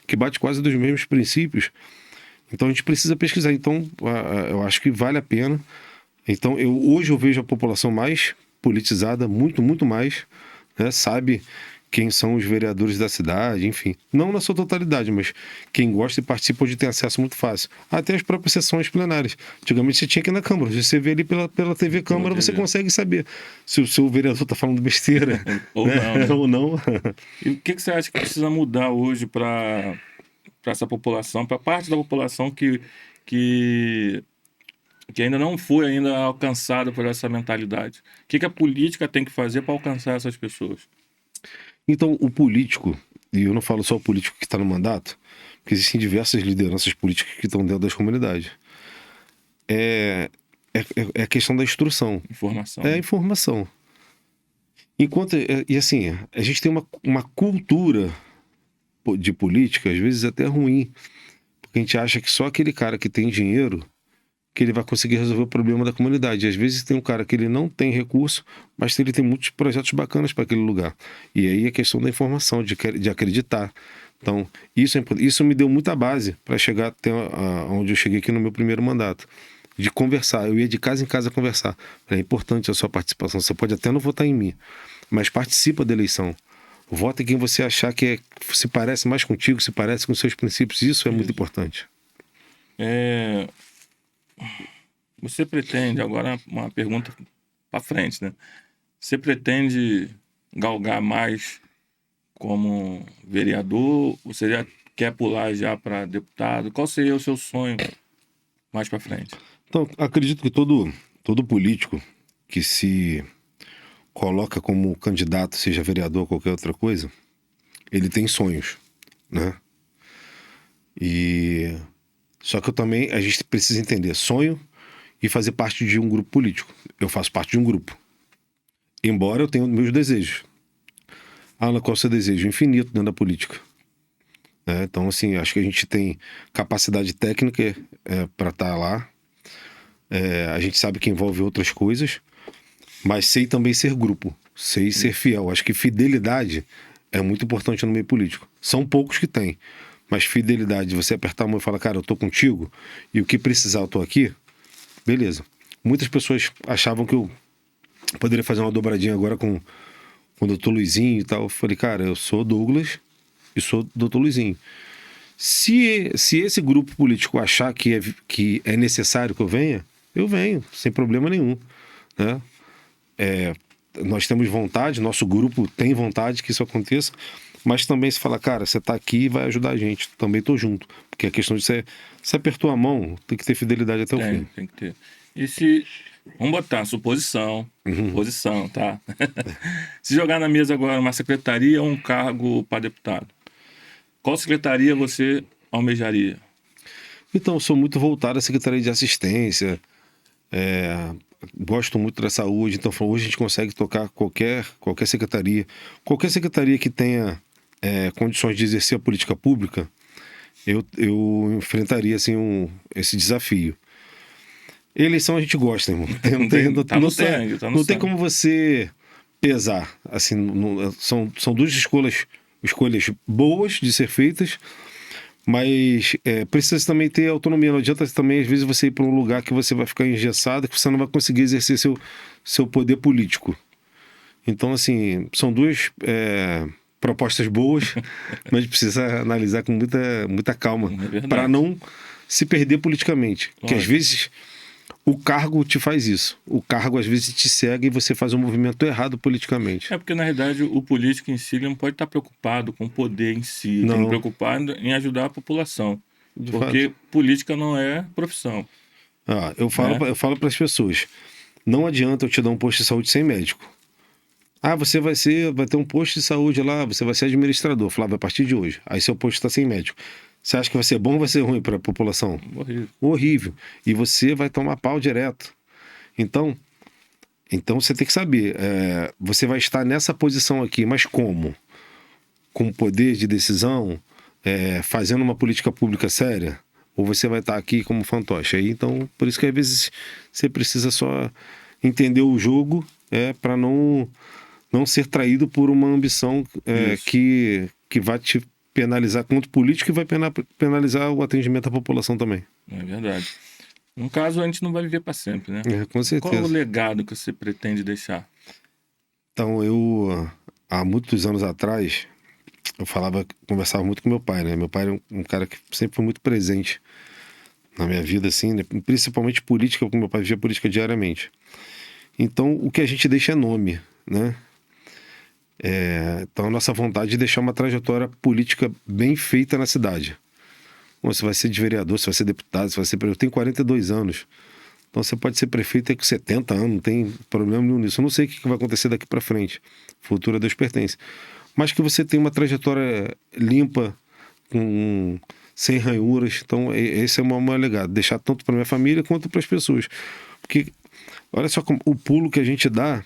que bate quase dos mesmos princípios. Então a gente precisa pesquisar. Então eu acho que vale a pena. Então hoje eu vejo a população mais politizada, muito, muito mais, né? Sabe quem são os vereadores da cidade, enfim. Não na sua totalidade, mas quem gosta e participa hoje tem acesso muito fácil. Até as próprias sessões plenárias. Antigamente você tinha que ir na Câmara. Hoje você vê ali pela TV Câmara, você consegue saber se o seu vereador está falando besteira Ou não, né? ou não. E o que você acha que precisa mudar hoje para essa população, para parte da população que que ainda não foi ainda alcançado por essa mentalidade. O que a política tem que fazer para alcançar essas pessoas? Então, o político, e eu não falo só o político que está no mandato, porque existem diversas lideranças políticas que estão dentro das comunidades. É a questão da instrução. Informação. É a informação. E assim, a gente tem uma cultura de política, às vezes até ruim, porque a gente acha que só aquele cara que tem dinheiro que ele vai conseguir resolver o problema da comunidade. E às vezes tem um cara que ele não tem recurso, mas ele tem muitos projetos bacanas para aquele lugar. E aí a questão da informação, de acreditar. Então, isso me deu muita base para chegar até onde eu cheguei aqui no meu primeiro mandato. De conversar, eu ia de casa em casa conversar. É importante a sua participação. Você pode até não votar em mim, mas participa da eleição. Vota em quem você achar que se parece mais contigo, se parece com seus princípios. Isso é muito importante. Você pretende, agora uma pergunta para frente, né? Você pretende galgar mais como vereador? Você já quer pular já para deputado? Qual seria o seu sonho mais para frente? Então, acredito que todo político que se coloca como candidato, seja vereador ou qualquer outra coisa, ele tem sonhos, né? Só que a gente precisa entender sonho e fazer parte de um grupo político. Eu faço parte de um grupo. Embora eu tenha meus desejos. Qual é o seu desejo? Infinito dentro da política. Então, assim, acho que a gente tem capacidade técnica para estar lá. A gente sabe que envolve outras coisas, mas sei também ser grupo, sei ser fiel. Acho que fidelidade é muito importante no meio político. São poucos que têm, mas fidelidade, você apertar a mão e falar, cara, eu tô contigo, e o que precisar eu tô aqui, beleza. Muitas pessoas achavam que eu poderia fazer uma dobradinha agora com o doutor Luizinho e tal. Eu falei, cara, eu sou Douglas e sou doutor Luizinho. Se esse grupo político achar que é necessário que eu venho, sem problema nenhum, né? Nós temos vontade, nosso grupo tem vontade que isso aconteça, mas também se falar, cara, você tá aqui e vai ajudar a gente, também tô junto. Porque a questão de você apertou a mão, tem que ter fidelidade até o fim. Tem que ter. E se... Vamos botar suposição, posição, tá? Se jogar na mesa agora uma secretaria ou um cargo para deputado, qual secretaria você almejaria? Então, eu sou muito voltado à Secretaria de Assistência, gosto muito da saúde, então hoje a gente consegue tocar qualquer secretaria. Qualquer secretaria que tenha condições de exercer a política pública, eu enfrentaria assim, esse desafio. Eleição a gente gosta, irmão. Não tem como você pesar. Assim, são duas escolhas boas de ser feitas, mas precisa também ter autonomia. Não adianta também, às vezes, você ir para um lugar que você vai ficar engessado, que você não vai conseguir exercer seu poder político. Então, assim, são duas propostas boas, mas a gente precisa analisar com muita calma, para não se perder politicamente. Porque às vezes o cargo te faz isso. O cargo às vezes te cega e você faz um movimento errado politicamente. Porque na realidade o político em si ele não pode estar preocupado com o poder em si, tem que preocupado em ajudar a população. Porque política não é profissão. Eu falo para as pessoas, não adianta eu te dar um posto de saúde sem médico. Você vai ter um posto de saúde lá, você vai ser administrador, Flávio, a partir de hoje. Aí seu posto está sem médico. Você acha que vai ser bom ou vai ser ruim para a população? Horrível. E você vai tomar pau direto. Então você tem que saber, você vai estar nessa posição aqui, mas como? Com poder de decisão, fazendo uma política pública séria? Ou você vai estar aqui como fantoche? Aí, então, por isso que às vezes você precisa só entender o jogo para não ser traído por uma ambição que vai te penalizar quanto político e vai penalizar o atendimento à população também. É verdade. No caso, a gente não vai viver para sempre, né? Com certeza. Qual é o legado que você pretende deixar? Então, eu, há muitos anos atrás, conversava muito com meu pai, né? Meu pai era um cara que sempre foi muito presente na minha vida, assim, né? Principalmente política, porque meu pai vivia política diariamente. Então, o que a gente deixa é nome, né? Então, a nossa vontade de deixar uma trajetória política bem feita na cidade. Você vai ser de vereador, você vai ser deputado, você vai ser... Eu tenho 42 anos. Então você pode ser prefeito aí com 70 anos, não tem problema nenhum nisso. Eu não sei o que vai acontecer daqui para frente. Futuro a Deus pertence. Mas que você tem uma trajetória limpa, sem ranhuras. Então esse é o meu legado. Deixar tanto para minha família quanto para as pessoas. Porque olha só o pulo que a gente dá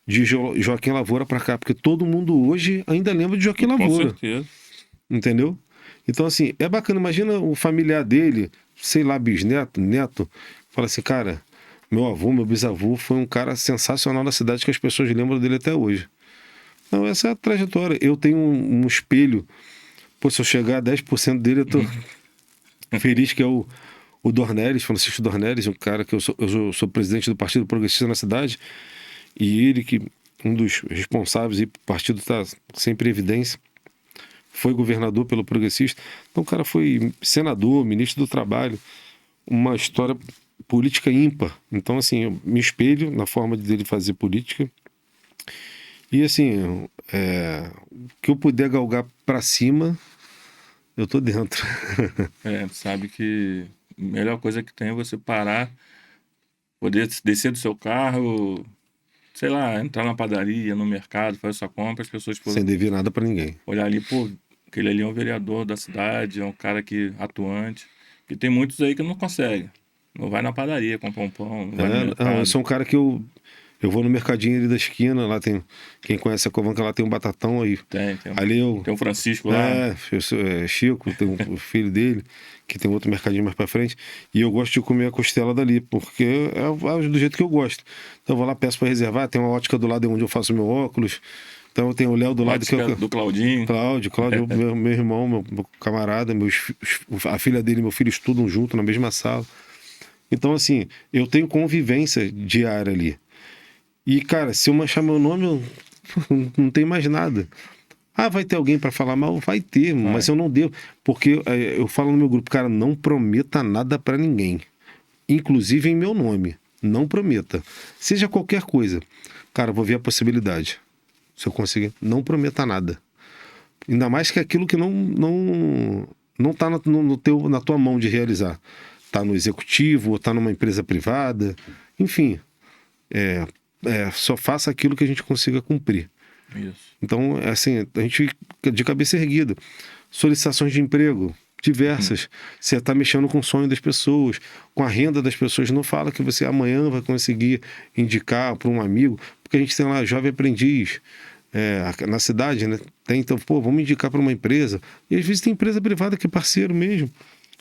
de Joaquim Lavoura para cá. Porque todo mundo hoje ainda lembra de Joaquim Com Lavoura. certeza. Entendeu? Então, assim, é bacana. Imagina o familiar dele, sei lá, bisneto, neto, fala assim, cara, meu avô, meu bisavô foi um cara sensacional na cidade que as pessoas lembram dele até hoje. Então, essa é a trajetória. Eu tenho um espelho. Pô, se eu chegar a 10% dele, eu tô feliz, que é o Dornelles, Francisco Dornelles, um cara que eu sou presidente do Partido Progressista na cidade, e ele, que um dos responsáveis, e o partido está sempre em evidência, foi governador pelo Progressista. Então o cara foi senador, ministro do Trabalho, uma história política ímpar. Então, assim, eu me espelho na forma dele fazer política. E, assim, o que eu puder galgar para cima, eu tô dentro. Sabe que a melhor coisa que tem é você parar, poder descer do seu carro, sei lá, entrar na padaria, no mercado, fazer sua compra, as pessoas Sem dever nada para ninguém. olhar ali, pô, aquele ali é um vereador da cidade, é um cara que atuante. E tem muitos aí que não conseguem. Não vai na padaria comprar um pão, não vai no Não, eu mercado. sou um cara que eu vou no mercadinho ali da esquina, lá tem, quem conhece a Covanca, lá tem um batatão aí. Ali eu... Tem um Francisco lá. Chico, tem o filho dele, que tem outro mercadinho mais pra frente, e eu gosto de comer a costela dali, porque é do jeito que eu gosto. Então eu vou lá, peço pra reservar, tem uma ótica do lado onde eu faço meu óculos, então eu tenho o Léo do lado que eu... Do Claudinho. Cláudio, meu irmão, meu camarada, a filha dele e meu filho estudam junto na mesma sala. Então, assim, eu tenho convivência diária ali. E, cara, se eu manchar meu nome, eu não tem mais nada. Ah, vai ter alguém para falar mal? Vai ter, mas eu não devo. Porque eu falo no meu grupo, cara, não prometa nada para ninguém. Inclusive em meu nome. Não prometa. Seja qualquer coisa. Cara, eu vou ver a possibilidade. Se eu conseguir, não prometa nada. Ainda mais que aquilo que não tá na tua mão de realizar. Tá no executivo, ou tá numa empresa privada. Enfim, só faça aquilo que a gente consiga cumprir. Isso. Então, assim, a gente de cabeça erguida. Solicitações de emprego diversas. Você está mexendo com o sonho das pessoas, com a renda das pessoas. Não fala que você amanhã vai conseguir indicar para um amigo, porque a gente tem lá jovem aprendiz na cidade, né? Então, vamos indicar para uma empresa. E às vezes tem empresa privada que é parceiro mesmo.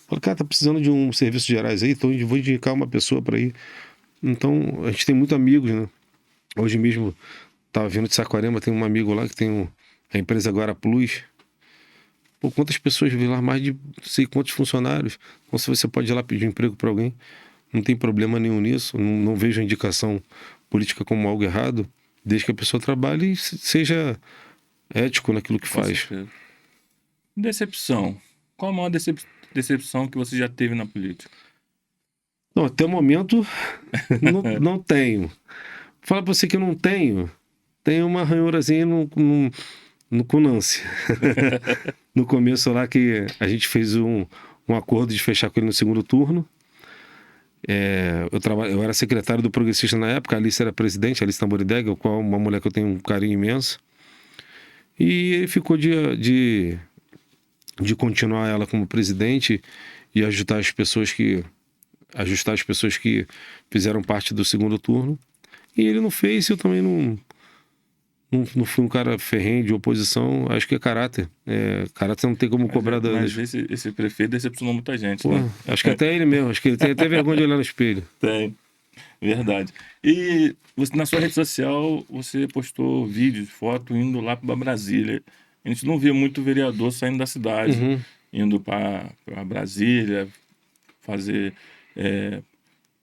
Fala, cara, tá precisando de um serviço gerais aí, então eu vou indicar uma pessoa para ir. Então, a gente tem muitos amigos, né? Hoje mesmo, tava vindo de Saquarema, tem um amigo lá que tem a empresa Agora Plus. Pô, quantas pessoas vê lá? Mais de não sei quantos funcionários. Então, se você pode ir lá pedir emprego para alguém, não tem problema nenhum nisso. Não vejo a indicação política como algo errado, desde que a pessoa trabalhe e seja ético naquilo que faz. Decepção. Qual a maior decepção que você já teve na política? Não, até o momento, não tenho. Fala pra você que eu não tenho. Tem uma ranhurazinha no Cunance. No começo lá que a gente fez um acordo de fechar com ele no segundo turno. Eu era secretário do Progressista na época, a Alice era presidente, a Alice Tamboridega, uma mulher que eu tenho um carinho imenso. E ele ficou de continuar ela como presidente e ajustar as pessoas que fizeram parte do segundo turno. E ele não fez, eu também não fui um cara ferrenho de oposição. Acho que é caráter. Caráter não tem como cobrar Mas esse prefeito decepcionou muita gente, Pô, né? acho que até ele mesmo. Acho que ele tem até vergonha de olhar no espelho. Tem, verdade. E você, na sua rede social, você postou vídeos, foto indo lá para Brasília. A gente não via muito vereador saindo da cidade, indo para Brasília, fazer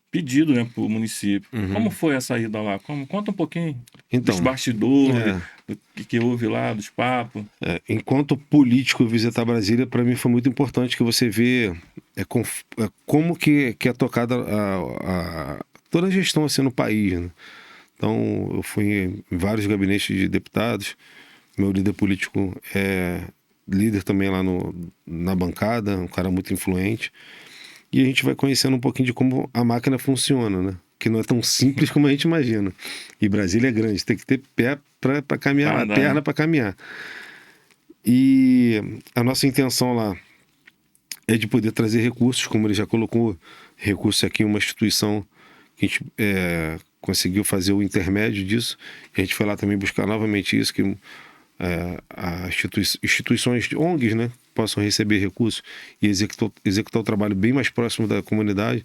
pedido, né, para o município. Como foi a saída lá? Conta um pouquinho dos bastidores, do que houve lá, dos papos. Enquanto político visitar Brasília, para mim foi muito importante que você vê como que é tocada toda a gestão assim no país, né? Então, eu fui em vários gabinetes de deputados. Meu líder político é líder também lá na bancada, um cara muito influente. e a gente vai conhecendo um pouquinho de como a máquina funciona, né? Que não é tão simples como a gente imagina. E Brasília é grande, tem que ter pé para caminhar lá, perna para caminhar. E a nossa intenção lá é de poder trazer recursos, como ele já colocou, recursos aqui em uma instituição que a gente conseguiu fazer o intermédio disso. A gente foi lá também buscar novamente isso, que instituições, ONGs, né, possam receber recursos e executar o trabalho bem mais próximo da comunidade.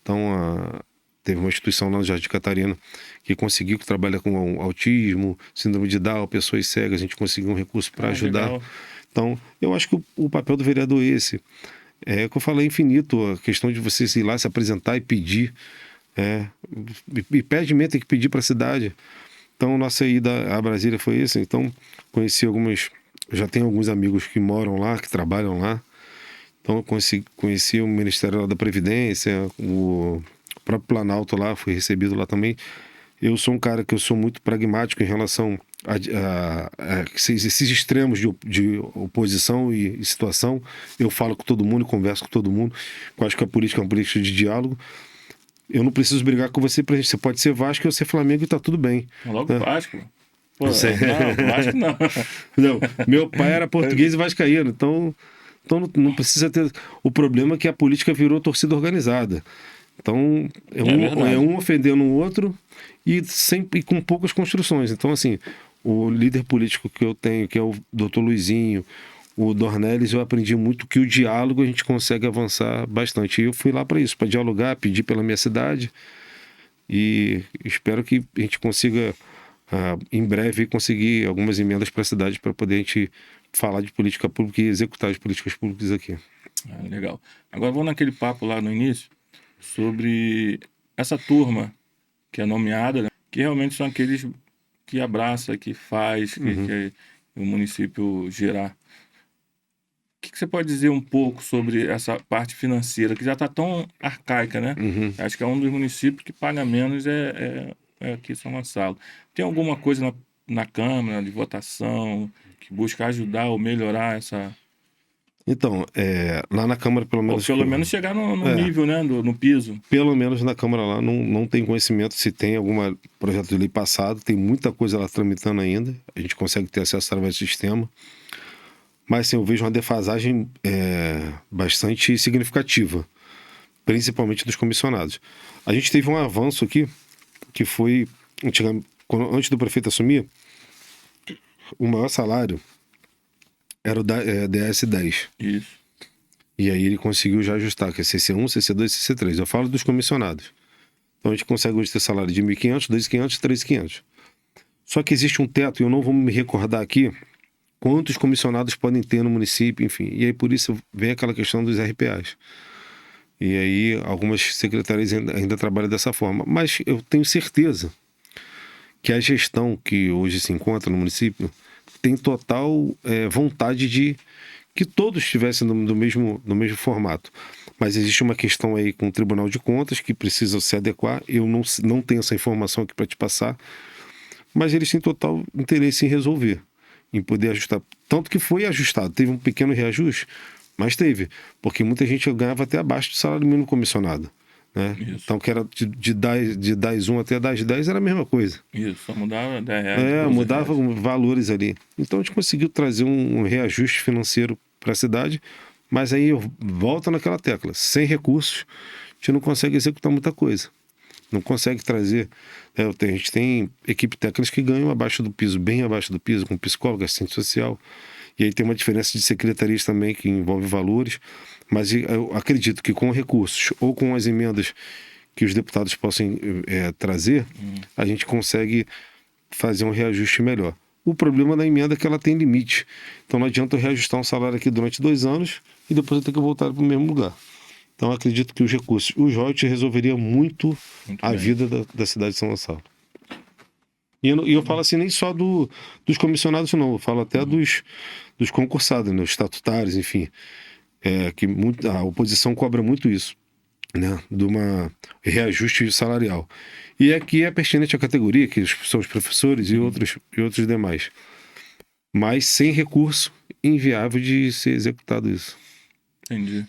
Então, teve uma instituição lá no Jardim Catarina que conseguiu, que trabalha com autismo, síndrome de Down, pessoas cegas, a gente conseguiu um recurso para ajudar. Legal. Então, eu acho que o papel do vereador é esse. É o que eu falei, infinito, a questão de você ir lá, se apresentar e pedir. E pede mesmo, tem que pedir para a cidade. Então, nossa ida a Brasília foi isso. Então, já tenho alguns amigos que moram lá, que trabalham lá. Então, eu conheci o Ministério da Previdência, o próprio Planalto lá, fui recebido lá também. Eu sou um cara que eu sou muito pragmático em relação a esses extremos de oposição e situação. Eu falo com todo mundo, converso com todo mundo. Eu acho que a política é uma política de diálogo. Eu não preciso brigar com você, você pode ser Vasco, eu ser Flamengo e tá tudo bem. Logo Vasco. Pô, Você... não, Vasco não. Não, meu pai era português e vascaíno, então não precisa ter... O problema é que a política virou torcida organizada. Então, é um ofendendo o outro e sempre com poucas construções. Então, assim, o líder político que eu tenho, que é o Dr. Luizinho, o Dornelles, eu aprendi muito que o diálogo a gente consegue avançar bastante. E eu fui lá para isso, para dialogar, pedir pela minha cidade e espero que a gente consiga, em breve, conseguir algumas emendas para a cidade para poder a gente falar de política pública e executar as políticas públicas aqui. Legal. Agora vamos naquele papo lá no início sobre essa turma que é nomeada, né? Que realmente são aqueles que abraça, que faz, que o município gerar. O que você pode dizer um pouco sobre essa parte financeira, que já está tão arcaica, né? Acho que é um dos municípios que paga menos é aqui em São Gonçalo. Tem alguma coisa na Câmara de votação que busca ajudar ou melhorar essa... Então, lá na Câmara, pelo menos... Ou pelo menos chegar no nível, né? No piso. Pelo menos na Câmara lá, não tem conhecimento se tem algum projeto de lei passado. Tem muita coisa lá tramitando ainda. A gente consegue ter acesso através do sistema. Mas, assim, eu vejo uma defasagem bastante significativa. Principalmente dos comissionados. A gente teve um avanço aqui, que foi... Antes do prefeito assumir, o maior salário era o DS10. Isso. E aí ele conseguiu já ajustar, que é CC1, CC2 e CC3. Eu falo dos comissionados. Então a gente consegue hoje ter salário de 1.500, 2.500, 3.500. Só que existe um teto, e eu não vou me recordar aqui quantos comissionados podem ter no município, enfim. E aí por isso vem aquela questão dos RPAs. E aí algumas secretarias ainda trabalham dessa forma. Mas eu tenho certeza que a gestão que hoje se encontra no município tem total vontade de que todos estivessem no mesmo formato. Mas existe uma questão aí com o Tribunal de Contas que precisa se adequar. Eu não tenho essa informação aqui para te passar, mas eles têm total interesse em resolver, em poder ajustar. Tanto que foi ajustado. Teve um pequeno reajuste, mas teve, porque muita gente ganhava até abaixo do salário mínimo comissionado. Né? Então, que era de 10.1 até 10.10 era a mesma coisa. Isso, só mudava 10 reais. Mudava valores ali. Então, a gente conseguiu trazer um reajuste financeiro para a cidade, mas aí volta naquela tecla. Sem recursos, a gente não consegue executar muita coisa. Não consegue trazer... a gente tem equipe técnica que ganham abaixo do piso, bem abaixo do piso, com psicólogo, assistente social. E aí tem uma diferença de secretarias também que envolve valores. Mas eu acredito que com recursos ou com as emendas que os deputados possam trazer, a gente consegue fazer um reajuste melhor. O problema da emenda é que ela tem limite. Então não adianta eu reajustar um salário aqui durante 2 anos e depois eu ter que voltar para o mesmo lugar. Então acredito que os recursos, os royalties resolveria muito a vida da cidade de São Gonçalo. E eu falo assim, nem só dos comissionados não, eu falo até dos concursados, né, os estatutários, enfim. Que a oposição cobra muito isso, né, de uma reajuste salarial. E aqui é pertinente a categoria, que são os professores e outros demais. Mas sem recurso, inviável de ser executado isso. Entendi.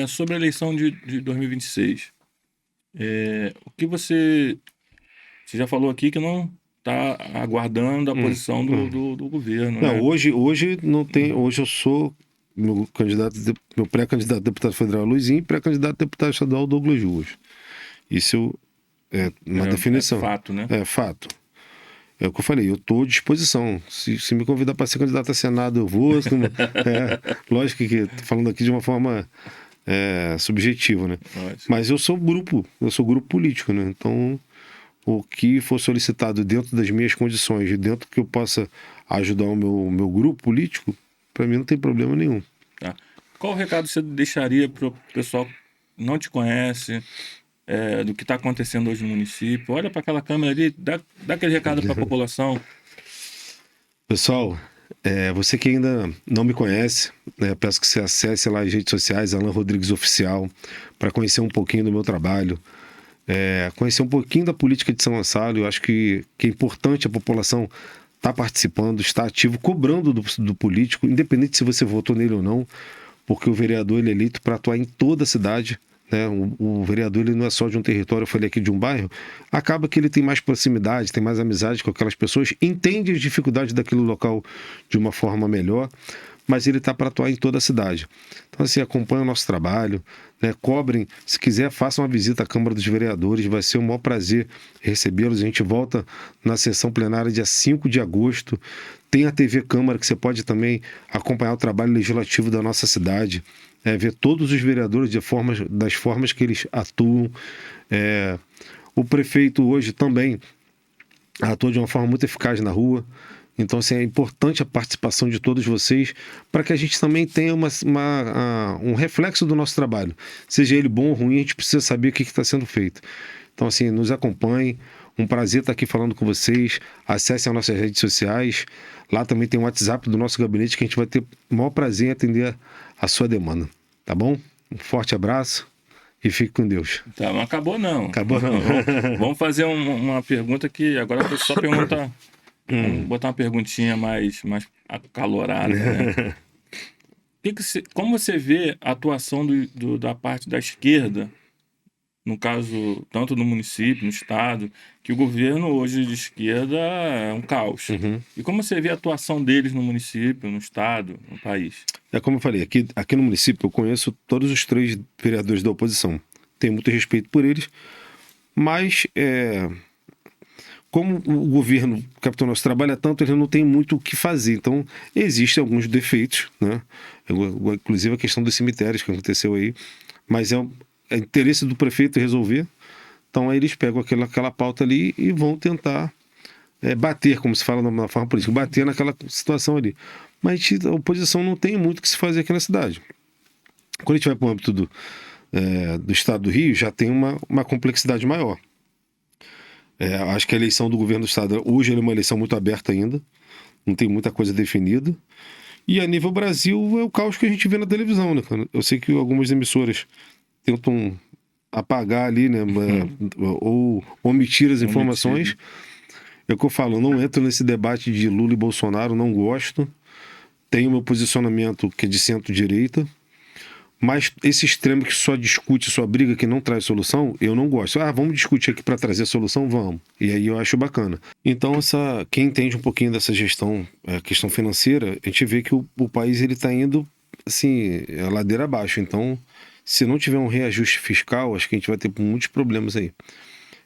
Sobre a eleição de 2026, o que você já falou aqui que não está aguardando a Hum, posição hum. do governo, Não, né? hoje não tem. Hoje eu sou meu pré-candidato a deputado federal Luizinho e pré-candidato a deputado estadual Douglas Ruas. Isso é uma É definição. fato, né? É fato. É o que eu falei, eu estou à disposição. Se me convidar para ser candidato a Senado, eu vou. Lógico que tô falando aqui de uma forma subjetiva, né? Nossa. Mas eu sou grupo político, né? Então, o que for solicitado dentro das minhas condições, e dentro que eu possa ajudar o meu grupo político, para mim não tem problema nenhum. Tá. Qual o recado você deixaria para o pessoal que não te conhece, do que está acontecendo hoje no município? Olha para aquela câmera ali, dá aquele recado para a população. Pessoal, você que ainda não me conhece, peço que você acesse lá as redes sociais, Alan Rodrigues Oficial, para conhecer um pouquinho do meu trabalho, conhecer um pouquinho da política de São Gonçalo. Eu acho que é importante a população estar participando, estar ativo, cobrando do político, independente se você votou nele ou não, porque o vereador ele é eleito para atuar em toda a cidade. Né? O vereador ele não é só de um território, eu falei aqui de um bairro, acaba que ele tem mais proximidade, tem mais amizade com aquelas pessoas, entende as dificuldades daquele local de uma forma melhor, mas ele está para atuar em toda a cidade. Então, assim, acompanha o nosso trabalho, né? Cobrem, se quiser, façam uma visita à Câmara dos Vereadores, vai ser um maior prazer recebê-los. A gente volta na sessão plenária dia 5 de agosto. Tem a TV Câmara, que você pode também acompanhar o trabalho legislativo da nossa cidade, ver todos os vereadores das formas que eles atuam. O prefeito hoje também atua de uma forma muito eficaz na rua. Então, assim, é importante a participação de todos vocês para que a gente também tenha um reflexo do nosso trabalho. Seja ele bom ou ruim, a gente precisa saber o que está sendo feito. Então, assim, nos acompanhem. Um prazer estar aqui falando com vocês. Acessem as nossas redes sociais. Lá também tem o WhatsApp do nosso gabinete que a gente vai ter o maior prazer em atender a sua demanda. Tá bom? Um forte abraço e fique com Deus. Tá, não acabou não. Acabou não. Vamos fazer uma pergunta que agora foi só pergunta. Vamos botar uma perguntinha mais acalorada, né? Como você vê a atuação da parte da esquerda, no caso, tanto no município, no estado, que o governo hoje de esquerda é um caos. E como você vê a atuação deles no município, no estado, no país? É como eu falei, aqui no município eu conheço todos os 3 vereadores da oposição. Tenho muito respeito por eles, mas como o governo captou nosso trabalho tanto, ele não tem muito o que fazer. Então, existem alguns defeitos, né? Inclusive a questão dos cemitérios que aconteceu aí, mas é interesse do prefeito resolver. Então, aí eles pegam aquela pauta ali e vão tentar bater, como se fala na forma política, bater naquela situação ali. Mas a oposição não tem muito o que se fazer aqui na cidade. Quando a gente vai para o âmbito do estado do Rio, já tem uma complexidade maior. Acho que a eleição do governo do estado hoje é uma eleição muito aberta ainda, não tem muita coisa definida. E a nível Brasil é o caos que a gente vê na televisão, né, cara? Eu sei que algumas emissoras tentam apagar ali, né, ou omitir as informações. É o que eu falo, eu não entro nesse debate de Lula e Bolsonaro, não gosto. Tenho meu posicionamento que é de centro-direita. Mas esse extremo que só discute, só briga, que não traz solução, eu não gosto. Vamos discutir aqui para trazer solução? Vamos. E aí eu acho bacana. Então, quem entende um pouquinho dessa gestão, questão financeira, a gente vê que o país está indo assim, a ladeira abaixo. Então, se não tiver um reajuste fiscal, acho que a gente vai ter muitos problemas aí.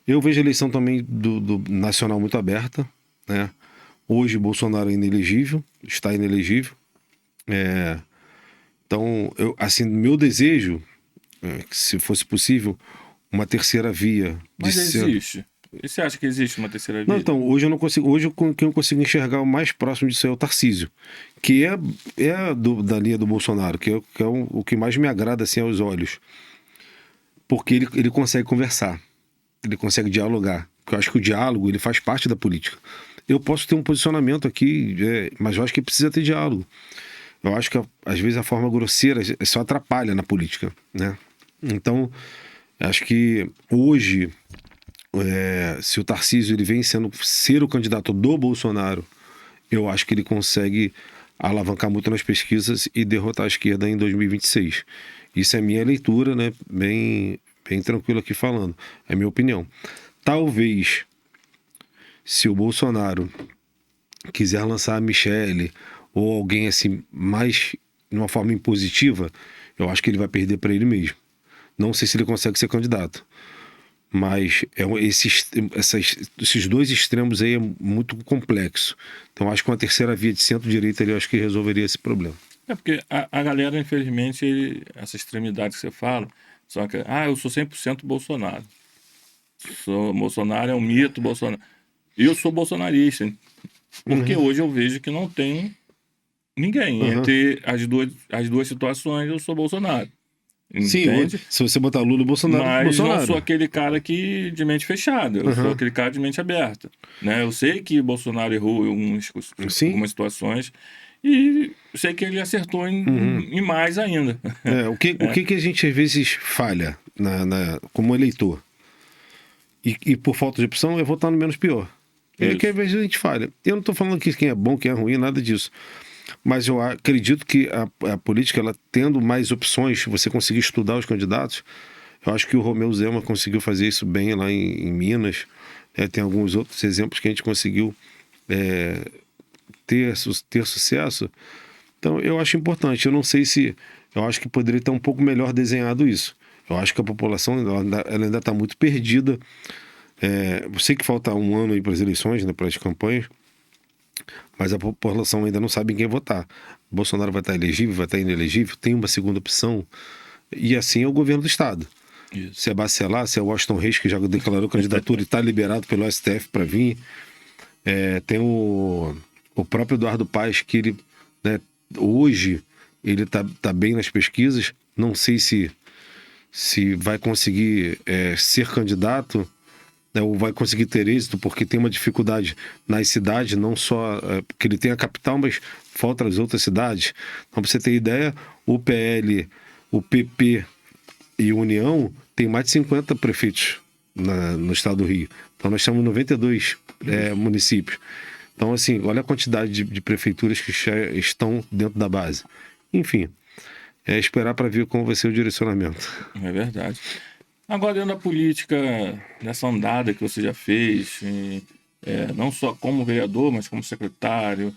Eu vejo a eleição também do nacional muito aberta, né? Hoje Bolsonaro é inelegível, está inelegível. Então, meu desejo, que se fosse possível, uma terceira via. Mas existe. E você acha que existe uma terceira via? Não, então, hoje eu não consigo. Hoje quem eu consigo enxergar o mais próximo disso é o Tarcísio, que da linha do Bolsonaro, que é o que mais me agrada assim, aos olhos. Porque ele consegue conversar, ele consegue dialogar. Porque eu acho que o diálogo ele faz parte da política. Eu posso ter um posicionamento aqui, mas eu acho que precisa ter diálogo. Eu acho que, às vezes, a forma grosseira só atrapalha na política, né? Então, acho que hoje, se o Tarcísio ele vem ser o candidato do Bolsonaro, eu acho que ele consegue alavancar muito nas pesquisas e derrotar a esquerda em 2026. Isso é minha leitura, né? Bem tranquilo aqui falando. É minha opinião. Talvez, se o Bolsonaro quiser lançar a Michelle ou alguém assim, mais de uma forma impositiva, eu acho que ele vai perder para ele mesmo. Não sei se ele consegue ser candidato. Mas esses dois extremos aí é muito complexo. Então acho que uma terceira via de centro-direita eu acho que resolveria esse problema. É porque a galera, infelizmente, essa extremidade que você fala, só que, eu sou 100% Bolsonaro. Bolsonaro é um mito, Bolsonaro. Eu sou bolsonarista, porque hoje eu vejo que não tem ninguém. Entre as duas situações, eu sou Bolsonaro. Sim, Entende? se você botar Lula e Bolsonaro, Mas Bolsonaro. não sou aquele cara que de mente fechada, eu sou aquele cara de mente aberta, né? Eu sei que Bolsonaro errou em algumas situações e sei que ele acertou em mais ainda. O que a gente às vezes falha como eleitor? E por falta de opção é votar no menos pior. É que às vezes a gente falha. Eu não estou falando que quem é bom, quem é ruim, nada disso. Mas eu acredito que a política, ela tendo mais opções, você conseguir estudar os candidatos, eu acho que o Romeu Zema conseguiu fazer isso bem lá em Minas. Tem alguns outros exemplos que a gente conseguiu ter sucesso. Então, eu acho importante. Eu não sei se... Eu acho que poderia ter um pouco melhor desenhado isso. Eu acho que a população ela ainda está muito perdida. Eu sei que falta um ano aí para as eleições, né, para as campanhas, mas a população ainda não sabe em quem votar. Bolsonaro vai estar elegível, vai estar inelegível, tem uma segunda opção. E assim é o governo do Estado. Isso. Se é Bacelar, se é Washington Reis, que já declarou candidatura e está liberado pelo STF para vir. Tem o próprio Eduardo Paes, que ele, né, hoje ele tá bem nas pesquisas. Não sei se vai conseguir ser candidato, né, ou vai conseguir ter êxito, porque tem uma dificuldade nas cidades, não só porque ele tem a capital, mas falta as outras cidades. Então, para você ter ideia, o PL, o PP e o União tem mais de 50 prefeitos no estado do Rio. Então, nós temos 92 municípios. Então, assim, olha a quantidade de prefeituras que já estão dentro da base. Enfim, esperar para ver como vai ser o direcionamento. É verdade. Agora, dentro da política, nessa andada que você já fez, não só como vereador, mas como secretário,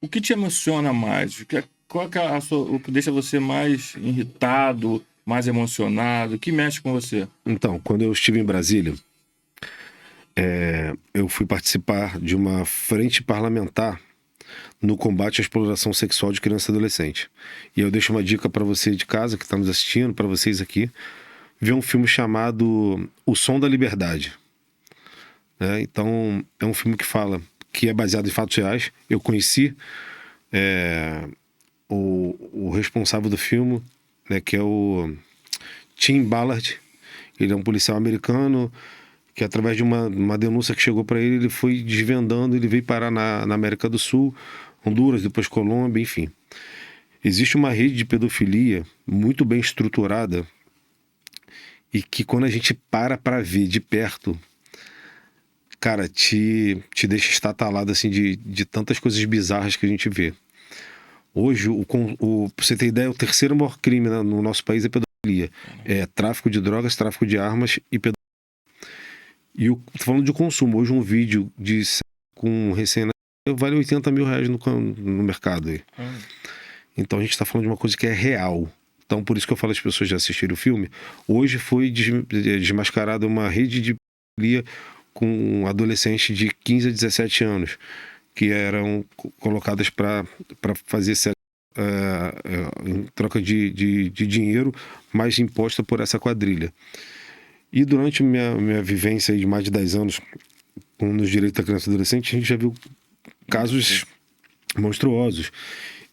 o que te emociona mais? Qual que é o que deixa você mais irritado, mais emocionado? O que mexe com você? Então, quando eu estive em Brasília, eu fui participar de uma frente parlamentar no combate à exploração sexual de criança e adolescente. E eu deixo uma dica para você de casa que está nos assistindo, para vocês aqui, ver um filme chamado O Som da Liberdade. Então, é um filme que é baseado em fatos reais. Eu conheci o responsável do filme, né, que é o Tim Ballard. Ele é um policial americano que, através de uma denúncia que chegou para ele, ele foi desvendando, ele veio parar na América do Sul, Honduras, depois Colômbia, enfim. Existe uma rede de pedofilia muito bem estruturada e que, quando a gente para pra ver de perto, cara, te deixa estatalado assim, de tantas coisas bizarras que a gente vê. Hoje, pra você ter ideia, o terceiro maior crime no nosso país é pedofilia. É tráfico de drogas, tráfico de armas e pedofilia. E tô falando de consumo. Hoje um vídeo com um recém-nascido vale R$80 mil no mercado aí. Então a gente tá falando de uma coisa que é real. Então, por isso que eu falo às pessoas de assistirem o filme. Hoje foi desmascarada uma rede de pedofilia com adolescentes de 15 a 17 anos, que eram colocadas para fazer sexo em troca de dinheiro, mais imposta por essa quadrilha. E durante minha vivência aí de mais de 10 anos nos direitos da criança e adolescente, a gente já viu casos monstruosos.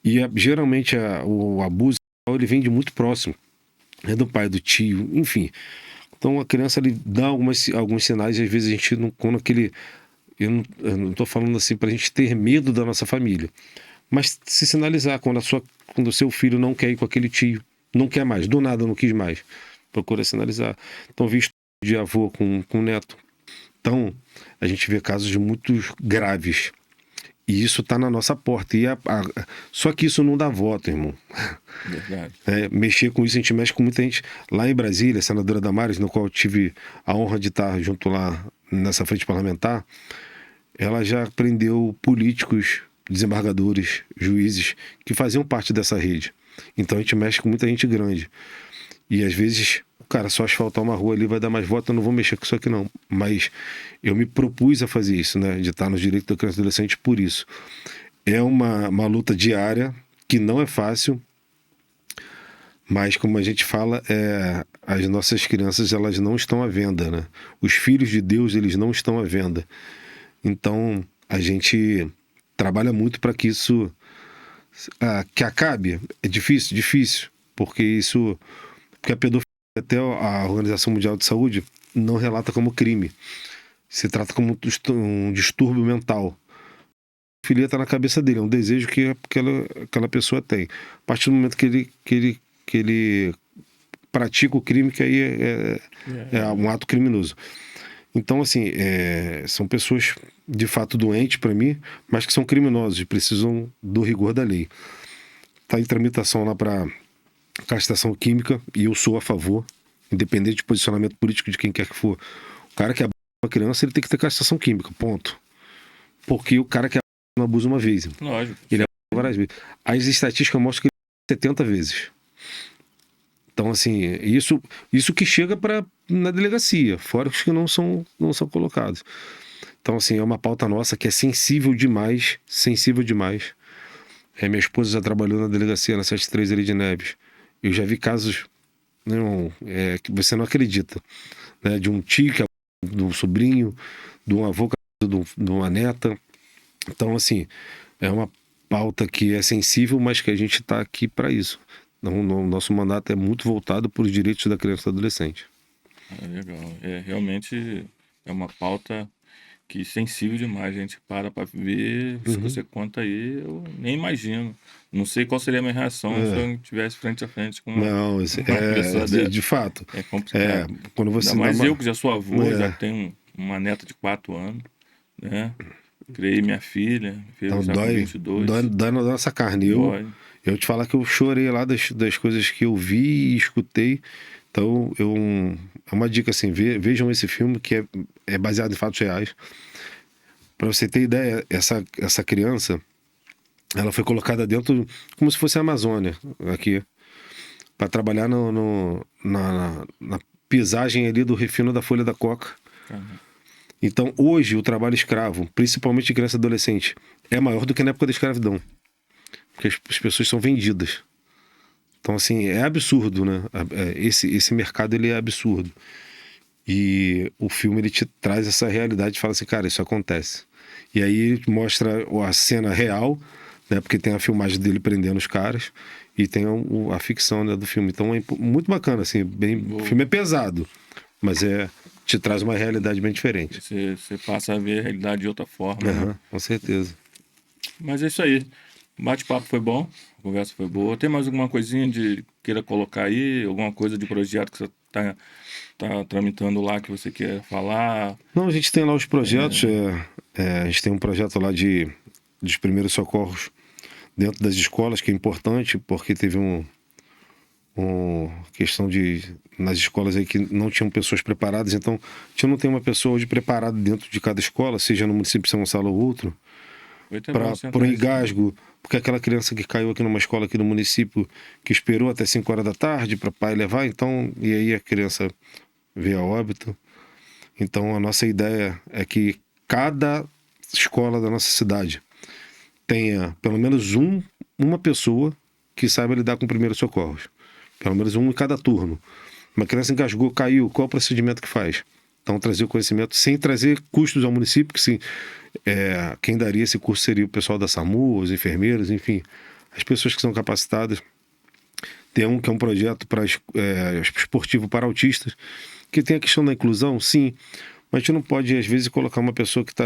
E geralmente o abuso ele vem de muito próximo. É do pai, do tio, enfim. Então a criança ele dá alguns sinais e às vezes a gente não... Eu não estou falando assim para a gente ter medo da nossa família. Mas se sinalizar quando o seu filho não quer ir com aquele tio, não quer mais, do nada não quis mais, procura sinalizar. Então, visto de avô com neto. Então, a gente vê casos muito graves. E isso está na nossa porta. Só que isso não dá voto, irmão. Verdade. Mexer com isso, a gente mexe com muita gente. Lá em Brasília, a senadora Damares, no qual eu tive a honra de estar junto lá nessa frente parlamentar, ela já prendeu políticos, desembargadores, juízes, que faziam parte dessa rede. Então a gente mexe com muita gente grande. E às vezes, cara, só asfaltar uma rua ali vai dar mais voto, eu não vou mexer com isso aqui não. Mas eu me propus a fazer isso, né? De estar nos direitos da criança e adolescente por isso. É uma luta diária, que não é fácil, mas como a gente fala, as nossas crianças, elas não estão à venda, né? Os filhos de Deus, eles não estão à venda. Então, a gente trabalha muito para que isso que acabe. É difícil, difícil, porque a pedofilia, até a Organização Mundial de Saúde, não relata como crime. Se trata como um distúrbio mental. A pedofilia está na cabeça dele, é um desejo que aquela pessoa tem. A partir do momento que ele pratica o crime, que aí é um ato criminoso. Então, assim, são pessoas de fato doentes para mim, mas que são criminosos e precisam do rigor da lei. Está em tramitação lá para castração química e eu sou a favor, independente de posicionamento político de quem quer que for. O cara que abusa uma criança, ele tem que ter castração química, ponto. Porque o cara que não abusa uma vez. Lógico. Ele abusa várias vezes. As estatísticas mostram que ele 70 vezes. Então, assim, isso que chega na delegacia, fora os que não são colocados. Então, assim, é uma pauta nossa que é sensível demais, sensível demais. Minha esposa já trabalhou na delegacia, na 73 ali de Neves. Eu já vi casos, que você não acredita, né? De um tio, de um sobrinho, de um avô, de uma neta. Então, assim, é uma pauta que é sensível, mas que a gente está aqui para isso. Então, nosso mandato é muito voltado para os direitos da criança e do adolescente. Legal. Realmente é uma pauta que sensível demais. A gente para ver, se você conta aí, eu nem imagino. Não sei qual seria a minha reação se eu estivesse frente a frente com uma pessoa dessa. De fato. É complicado. Quando você Ainda mais eu, que já sou avô, já tenho uma neta de 4 anos, né? Criei minha filha então, já com 22. Dói na nossa carne. Eu te falar que eu chorei lá das coisas que eu vi e escutei. Então, é uma dica assim, vejam esse filme que é baseado em fatos reais. Para você ter ideia, essa criança, ela foi colocada dentro, como se fosse a Amazônia, aqui, para trabalhar na pisagem ali do refino da folha da coca. Então, hoje, o trabalho escravo, principalmente de criança e adolescente, é maior do que na época da escravidão. Porque as pessoas são vendidas. Então, assim, é absurdo, né? Esse mercado, ele é absurdo. E o filme, ele te traz essa realidade e fala assim, cara, isso acontece. E aí ele mostra a cena real, né? Porque tem a filmagem dele prendendo os caras e tem a ficção, né, do filme. Então é muito bacana, assim, o filme é pesado, mas te traz uma realidade bem diferente. Você passa a ver a realidade de outra forma, né? Com certeza. Mas é isso aí. O bate-papo foi bom, a conversa foi boa. Tem mais alguma coisinha de queira colocar aí? Alguma coisa de projeto que você tá tramitando lá que você quer falar? Não, a gente tem lá os projetos. A gente tem um projeto lá dos primeiros socorros dentro das escolas, que é importante, porque teve uma questão nas escolas aí que não tinham pessoas preparadas. Então, a gente não tem uma pessoa hoje preparada dentro de cada escola, seja no município de São Gonçalo ou outro, para o engasgo. Porque aquela criança que caiu aqui numa escola aqui no município, que esperou até 5 horas da tarde para o pai levar, então, e aí a criança veio a óbito. Então, a nossa ideia é que cada escola da nossa cidade tenha pelo menos uma pessoa que saiba lidar com primeiros socorros. Pelo menos um em cada turno. Uma criança engasgou, caiu, qual é o procedimento que faz? Então, trazer o conhecimento sem trazer custos ao município, que sim, quem daria esse curso seria o pessoal da SAMU, os enfermeiros, enfim, as pessoas que são capacitadas. Tem que é um projeto esportivo para autistas, que tem a questão da inclusão, sim, mas a gente não pode, às vezes, colocar uma pessoa que está...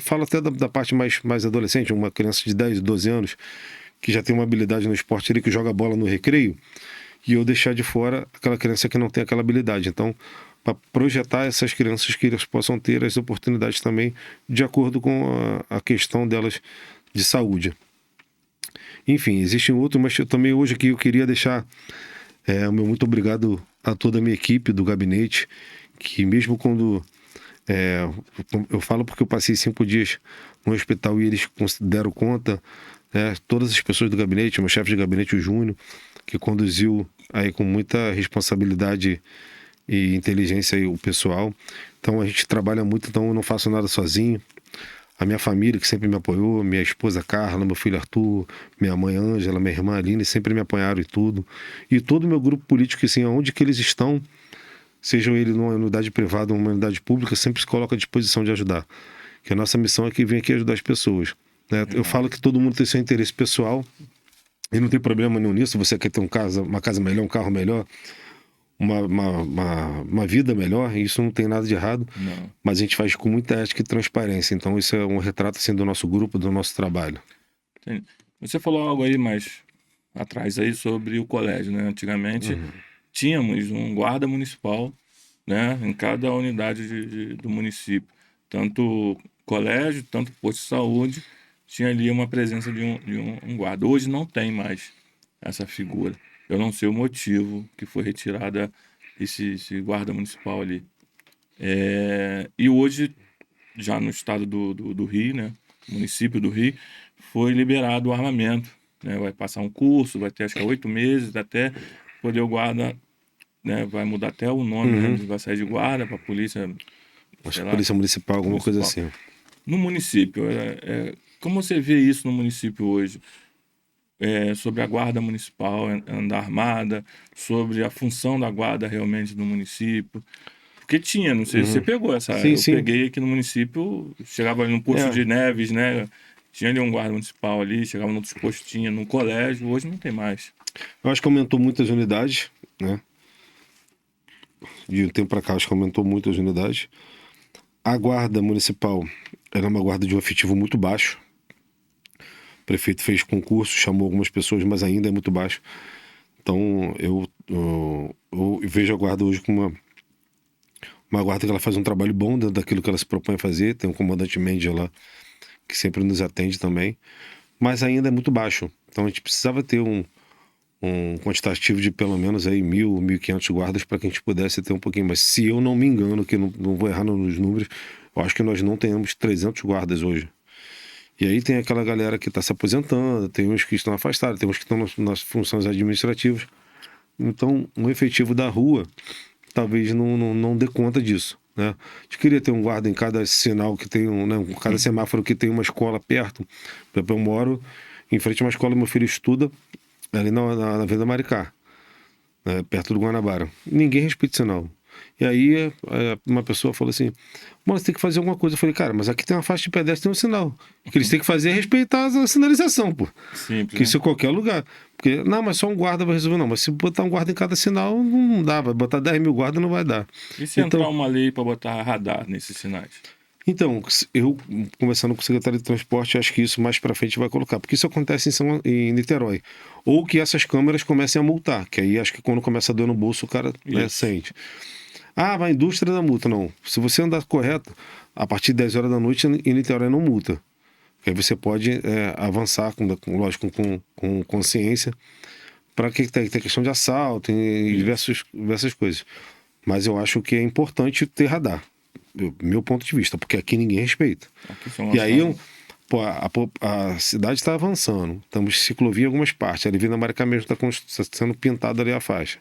falo até da parte mais adolescente, uma criança de 10, 12 anos, que já tem uma habilidade no esporte ali, que joga bola no recreio, e eu deixar de fora aquela criança que não tem aquela habilidade. Então, para projetar essas crianças que elas possam ter as oportunidades também de acordo com a questão delas de saúde. Enfim, existem outros, mas eu também hoje aqui eu queria deixar o meu muito obrigado a toda a minha equipe do gabinete, que mesmo quando eu falo porque eu passei 5 dias no hospital e eles deram conta, todas as pessoas do gabinete, meu chefe de gabinete, o Júnior, que conduziu aí com muita responsabilidade e inteligência aí o pessoal. Então a gente trabalha muito, então eu não faço nada sozinho. A minha família, que sempre me apoiou, minha esposa Carla, meu filho Arthur, minha mãe Ângela, minha irmã Aline, sempre me apoiaram e tudo. E todo o meu grupo político, assim, aonde que eles estão, sejam eles numa unidade privada ou numa unidade pública, sempre se coloca à disposição de ajudar. Que a nossa missão é que vem aqui ajudar as pessoas, né? Eu falo que todo mundo tem seu interesse pessoal e não tem problema nenhum nisso. Você quer ter uma casa melhor, um carro melhor, uma vida melhor, isso não tem nada de errado, Não. mas a gente faz com muita ética e transparência. Então isso é um retrato assim, do nosso grupo, do nosso trabalho. Entendi. Você falou algo aí mais atrás aí sobre o colégio, né? Antigamente tínhamos um guarda municipal, né, em cada unidade do município. Tanto colégio, tanto posto de saúde, tinha ali uma presença de um guarda. Hoje não tem mais essa figura. Eu não sei o motivo que foi retirada esse guarda municipal ali. E hoje, já no estado do Rio, né, município do Rio, foi liberado o armamento, né, vai passar um curso, vai ter acho que 8 meses até poder o guarda, né, vai mudar até o nome, né, vai sair de guarda para polícia, Acho sei que lá, polícia municipal, alguma coisa municipal. assim. No município, como você vê isso no município hoje? Sobre a guarda municipal andar armada, sobre a função da guarda realmente no município. Porque tinha, não sei se você pegou essa. Sim, Eu sim. peguei aqui no município, chegava ali no posto É. de Neves, né? Tinha ali um guarda municipal ali, chegava em outros postos, tinha no colégio, hoje não tem mais. Eu acho que aumentou muitas unidades, né? De um tempo para cá, acho que aumentou muito as unidades. A guarda municipal era uma guarda de um efetivo muito baixo. O prefeito fez concurso, chamou algumas pessoas, mas ainda é muito baixo. Então, eu vejo a guarda hoje como uma guarda que ela faz um trabalho bom dentro daquilo que ela se propõe a fazer. Tem um comandante Mendes lá, que sempre nos atende também. Mas ainda é muito baixo. Então, a gente precisava ter um quantitativo de pelo menos aí 1.000, 1.500 guardas para que a gente pudesse ter um pouquinho mais. Se eu não me engano, que não vou errar nos números, eu acho que nós não temos 300 guardas hoje. E aí tem aquela galera que está se aposentando, tem uns que estão afastados, tem uns que estão nas funções administrativas. Então, um efetivo da rua talvez não dê conta disso, né? A gente queria ter um guarda em cada sinal que tem cada semáforo que tem uma escola perto. Por exemplo, eu moro em frente a uma escola, meu filho estuda ali na Venda Maricá, né, perto do Guanabara. Ninguém respeita o sinal. E aí uma pessoa falou assim, mas tem que fazer alguma coisa. Eu falei, cara, mas aqui tem uma faixa de pedestre, tem um sinal. O que eles têm que fazer é respeitar a sinalização, pô. Simples, Que isso em qualquer lugar. Porque, não, mas só um guarda vai resolver. Não, mas se botar um guarda em cada sinal, não dá. Vai botar 10.000 guardas, não vai dar. E se Então, entrar uma lei para botar radar nesses sinais? Então, eu, conversando com o secretário de transporte, acho que isso mais para frente vai colocar, porque isso acontece em Niterói. Ou que essas câmeras comecem a multar, que aí acho que quando começa a dor no bolso, o cara sente. Ah, vai a indústria da multa. Não. Se você andar correto, a partir de 10 horas da noite em Niterói não multa. Aí você pode avançar, lógico, com consciência, para que tem questão de assalto e diversas coisas. Mas eu acho que é importante ter radar. Meu ponto de vista, porque aqui ninguém respeita. E aí, a cidade está avançando. Estamos ciclovia em algumas partes. Ali na Maricá mesmo está sendo pintada ali a faixa.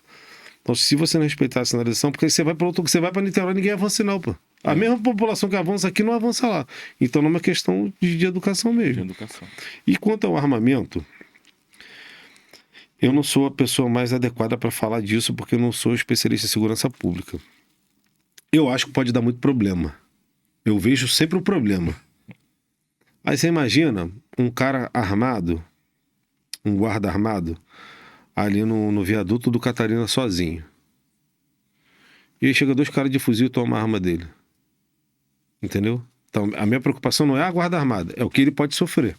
Então, se você não respeitar a sinalização, porque você vai para outro, você vai para Niterói, ninguém avança não, pô. A mesma população que avança aqui não avança lá. Então, não é uma questão de educação mesmo. De educação. E quanto ao armamento, eu não sou a pessoa mais adequada para falar disso, porque eu não sou especialista em segurança pública. Eu acho que pode dar muito problema. Eu vejo sempre o problema. Aí você imagina um cara armado, um guarda armado, ali no viaduto do Catarina sozinho. E aí chega 2 caras de fuzil e toma a arma dele. Entendeu? Então, a minha preocupação não é a guarda armada, é o que ele pode sofrer.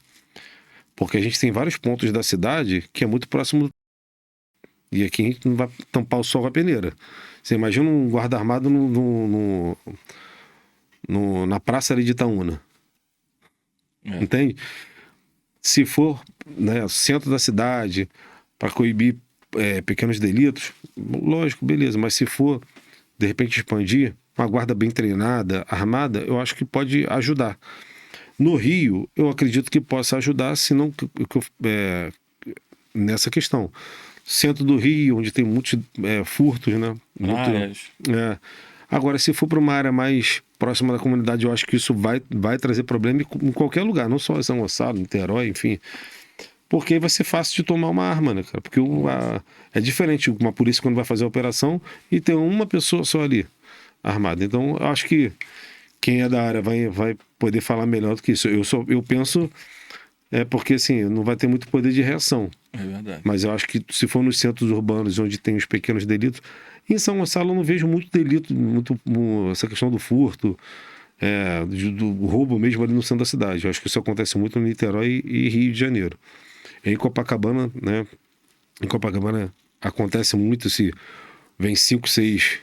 Porque a gente tem vários pontos da cidade que é muito próximo. E aqui a gente não vai tampar o sol com a peneira. Você imagina um guarda armado na praça ali de Itaúna. Entende? Se for, né, centro da cidade, para coibir pequenos delitos, lógico, beleza. Mas se for, de repente, expandir, uma guarda bem treinada, armada, eu acho que pode ajudar. No Rio, eu acredito que possa ajudar, se não nessa questão. Centro do Rio, onde tem muitos furtos, né? Agora, se for para uma área mais próxima da comunidade, eu acho que isso vai trazer problema em qualquer lugar, não só em São Gonçalo, Niterói, enfim. Porque aí vai ser fácil de tomar uma arma, né, cara? Porque é diferente uma polícia quando vai fazer a operação e tem uma pessoa só ali armada. Então, eu acho que quem é da área vai poder falar melhor do que isso. Eu penso, porque assim, não vai ter muito poder de reação. É verdade. Mas eu acho que se for nos centros urbanos onde tem os pequenos delitos, em São Gonçalo eu não vejo muito delito, essa questão do furto, do roubo mesmo ali no centro da cidade. Eu acho que isso acontece muito no Niterói e Rio de Janeiro. Em Copacabana, né? Em Copacabana acontece muito se vem 5, 6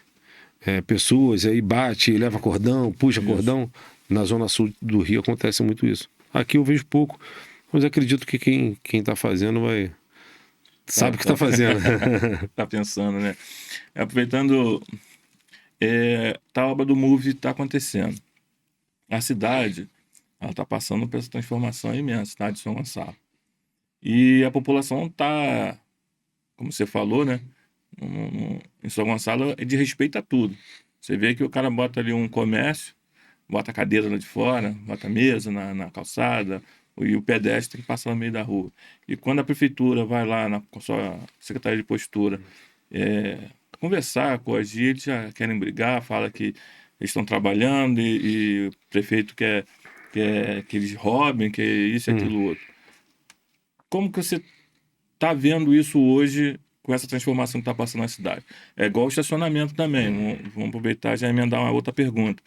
pessoas, aí bate, leva cordão, puxa cordão. Na zona sul do Rio acontece muito isso. Aqui eu vejo pouco, mas acredito que quem tá fazendo sabe o que tá fazendo. Tá pensando, né? Aproveitando, a obra do Move tá acontecendo. A cidade, ela tá passando por essa transformação imensa, a cidade de São Gonçalo. E a população tá, como você falou, né? Em São Gonçalo é de respeito a tudo. Você vê que o cara bota ali um comércio, bota a cadeira lá de fora, bota a mesa na calçada, e o pedestre que passa no meio da rua. E quando a prefeitura vai lá com a sua secretaria de postura conversar, coagir, eles já querem brigar, fala que eles estão trabalhando e o prefeito quer que eles roubem, que isso e aquilo outro. Como que você está vendo isso hoje com essa transformação que está passando na cidade? É igual o estacionamento também. Vamos aproveitar e já emendar uma outra pergunta.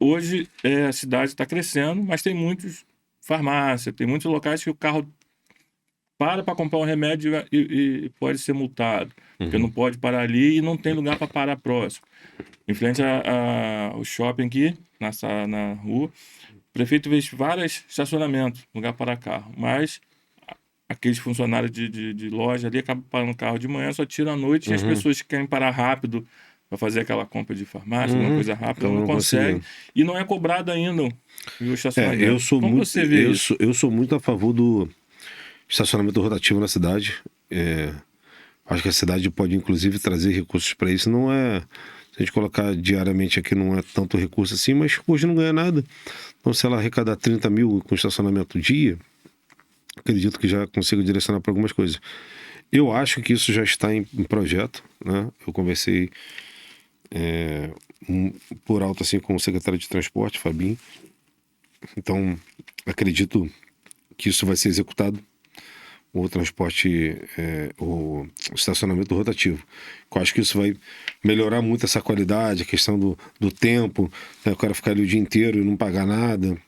Hoje a cidade está crescendo, mas tem muitas farmácias, tem muitos locais que o carro para comprar um remédio e pode ser multado, porque não pode parar ali e não tem lugar para parar próximo. Em frente ao shopping aqui, na rua, o prefeito fez vários estacionamentos, lugar para carro, mas aqueles funcionários de loja ali acabam parando o carro de manhã, só tiram à noite, e as pessoas que querem parar rápido para fazer aquela compra de farmácia, alguma coisa rápida, então não consegue. E não é cobrado ainda o estacionamento. Eu sou muito a favor do estacionamento rotativo na cidade. Acho que a cidade pode, inclusive, trazer recursos para isso. Não é... Se a gente colocar diariamente aqui, não é tanto recurso assim, mas hoje não ganha nada. Então, se ela arrecadar 30 mil com estacionamento dia, acredito que já consigo direcionar para algumas coisas. Eu acho que isso já está em projeto, né? Eu conversei por alto assim com o secretário de transporte, Fabinho. Então, acredito que isso vai ser executado, o transporte, o estacionamento rotativo. Eu acho que isso vai melhorar muito essa qualidade, a questão do tempo, né? O cara ficar ali o dia inteiro e não pagar nada.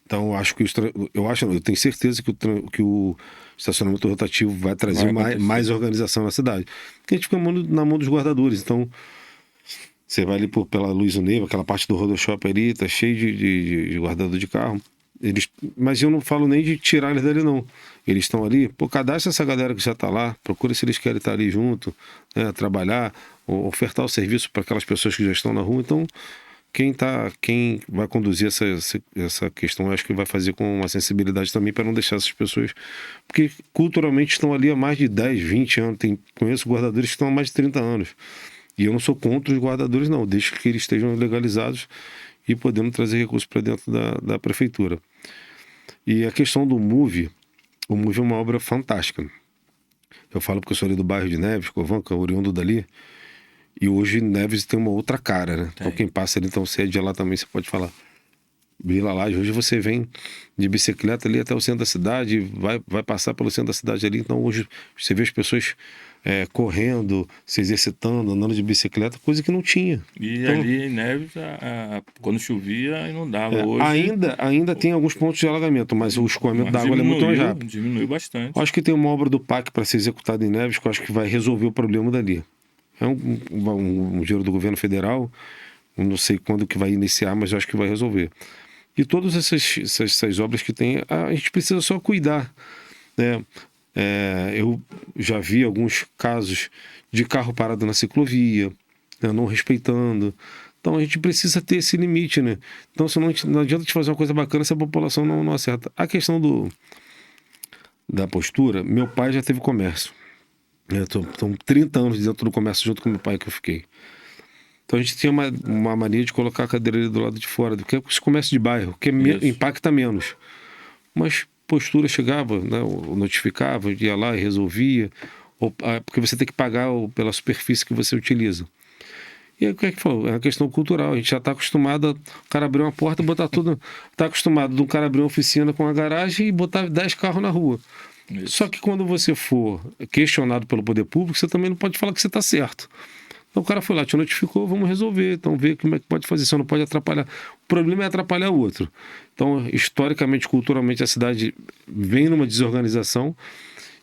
Então, eu tenho certeza que o estacionamento rotativo vai trazer mais organização na cidade. Porque a gente fica na mão dos guardadores. Então, você vai ali pela Luiz Neiva, aquela parte do Rodoshop ali, tá cheio de guardador de carro. Mas eu não falo nem de tirar eles dali, não. Eles estão ali, cadastra essa galera que já está lá, procura se eles querem estar ali junto, né, trabalhar, ou ofertar o serviço para aquelas pessoas que já estão na rua. Então, quem vai conduzir essa questão, eu acho que vai fazer com uma sensibilidade também para não deixar essas pessoas, porque culturalmente estão ali há mais de 10, 20 anos. Conheço guardadores que estão há mais de 30 anos. E eu não sou contra os guardadores, não, desde que eles estejam legalizados e podendo trazer recursos para dentro da prefeitura. E a questão do MOVE, o MOVE é uma obra fantástica. Eu falo porque eu sou ali do bairro de Neves, Covanca, oriundo dali, e hoje Neves tem uma outra cara, né? Então quem passa ali, então você é de lá também, você pode falar. Vila Laje. Hoje você vem de bicicleta ali até o centro da cidade, vai passar pelo centro da cidade ali. Então hoje você vê as pessoas correndo, se exercitando, andando de bicicleta, coisa que não tinha. E Então, ali em Neves, quando chovia, inundava. Hoje ainda tem alguns pontos de alagamento, mas o escoamento da água é muito mais rápido. Diminuiu bastante. Acho que tem uma obra do PAC para ser executada em Neves que eu acho que vai resolver o problema dali. É um dinheiro do governo federal, eu não sei quando que vai iniciar, mas eu acho que vai resolver. E todas essas obras que tem, a gente precisa só cuidar, né? Eu já vi alguns casos de carro parado na ciclovia, né, não respeitando. Então a gente precisa ter esse limite, né? Então não adianta te fazer uma coisa bacana se a população não acerta. A questão da postura, meu pai já teve comércio. Estão 30 anos dentro do comércio junto com meu pai que eu fiquei. Então a gente tinha uma mania de colocar a cadeira ali do lado de fora, porque é esse comércio de bairro, que impacta menos. Mas postura chegava, né, notificava, ia lá e resolvia, porque você tem que pagar pela superfície que você utiliza. E aí, o que é que falou? É uma questão cultural. A gente já está acostumado o cara abrir uma porta, botar tudo. Está acostumado de um cara abrir uma oficina com a garagem e botar 10 carros na rua. Isso. Só que quando você for questionado pelo poder público, você também não pode falar que você está certo. Então o cara foi lá, te notificou, vamos resolver. Então vê como é que pode fazer. Você não pode atrapalhar. O problema é atrapalhar o outro. Então, historicamente, culturalmente, a cidade vem numa desorganização.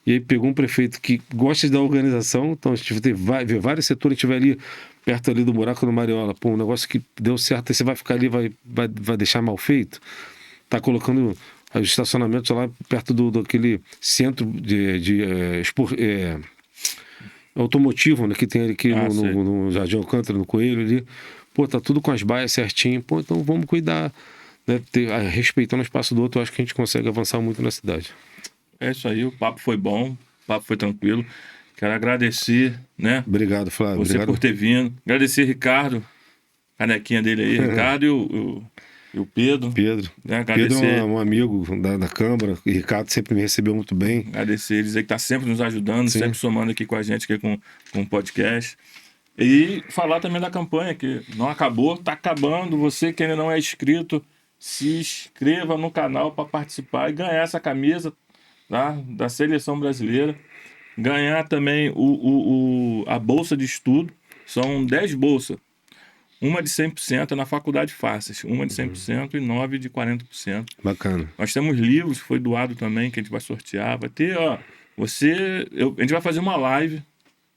E aí pegou um prefeito que gosta da organização. Então a gente vai ver vários setores. A gente vai ali perto ali do buraco do Mariola. Pô, um negócio que deu certo. Aí você vai ficar ali, vai deixar mal feito. Tá colocando os estacionamentos lá perto daquele centro automotivo, né, que tem aqui no Jardim Alcântara, no Coelho ali. Pô, tá tudo com as baias certinho. Pô, então vamos cuidar, né, respeitando o espaço do outro. Eu acho que a gente consegue avançar muito na cidade. É isso aí, o papo foi bom, o papo foi tranquilo. Quero agradecer, né? Obrigado, Flávio. Você por ter vindo. Agradecer Ricardo, canequinha dele aí, Ricardo e o Pedro. Né? Pedro é um amigo da Câmara, e Ricardo sempre me recebeu muito bem. Agradecer eles aí que tá sempre nos ajudando, Sim. sempre somando aqui com a gente aqui com o podcast. E falar também da campanha, que não acabou, tá acabando. Você que ainda não é inscrito, se inscreva no canal para participar e ganhar essa camisa, tá? Da Seleção Brasileira. Ganhar também a bolsa de estudo. São 10 bolsas. Uma de 100% é na Faculdade Fáceis, uma de 100% e 9 de 40%. Bacana. Nós temos livros, foi doado também, que a gente vai sortear. Vai ter, a gente vai fazer uma live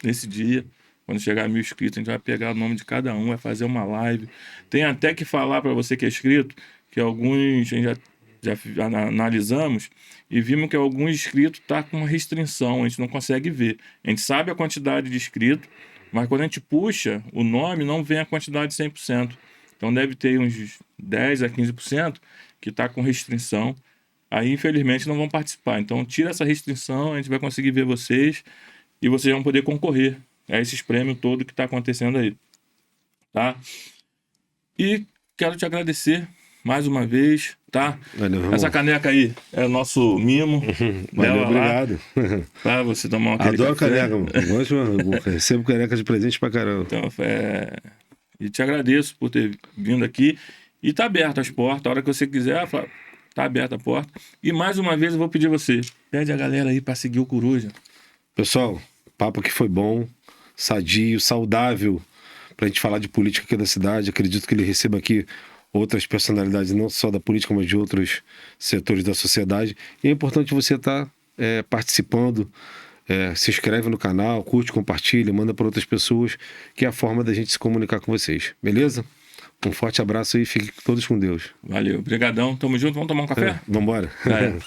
nesse dia. Quando chegar a 1.000 inscritos, a gente vai pegar o nome de cada um, vai fazer uma live. Tem até que falar para você que é inscrito, que alguns a gente já analisamos e vimos que alguns inscritos tá com uma restrição, a gente não consegue ver. A gente sabe a quantidade de inscritos, mas quando a gente puxa o nome, não vem a quantidade de 100%. Então deve ter uns 10 a 15% que está com restrição. Aí, infelizmente, não vão participar. Então tira essa restrição, a gente vai conseguir ver vocês e vocês vão poder concorrer a esses prêmios todos que está acontecendo aí. Tá? E quero te agradecer mais uma vez, tá? Valeu, essa caneca aí é o nosso mimo. Valeu, obrigado. Pra você tomar uma Adoro caneca, mano. Recebo caneca de presente pra caramba. Então, e te agradeço por ter vindo aqui. E tá aberto as portas. A hora que você quiser, tá aberta a porta. E mais uma vez eu vou pedir a você, pede a galera aí pra seguir o Coruja. Pessoal, papo que foi bom, sadio, saudável, pra gente falar de política aqui da cidade. Acredito que ele receba aqui outras personalidades, não só da política, mas de outros setores da sociedade. E é importante você estar participando, se inscreve no canal, curte, compartilha, manda para outras pessoas, que é a forma da gente se comunicar com vocês. Beleza? Um forte abraço aí, fiquem todos com Deus. Valeu, brigadão, tamo junto, vamos tomar um café? Vambora. Valeu.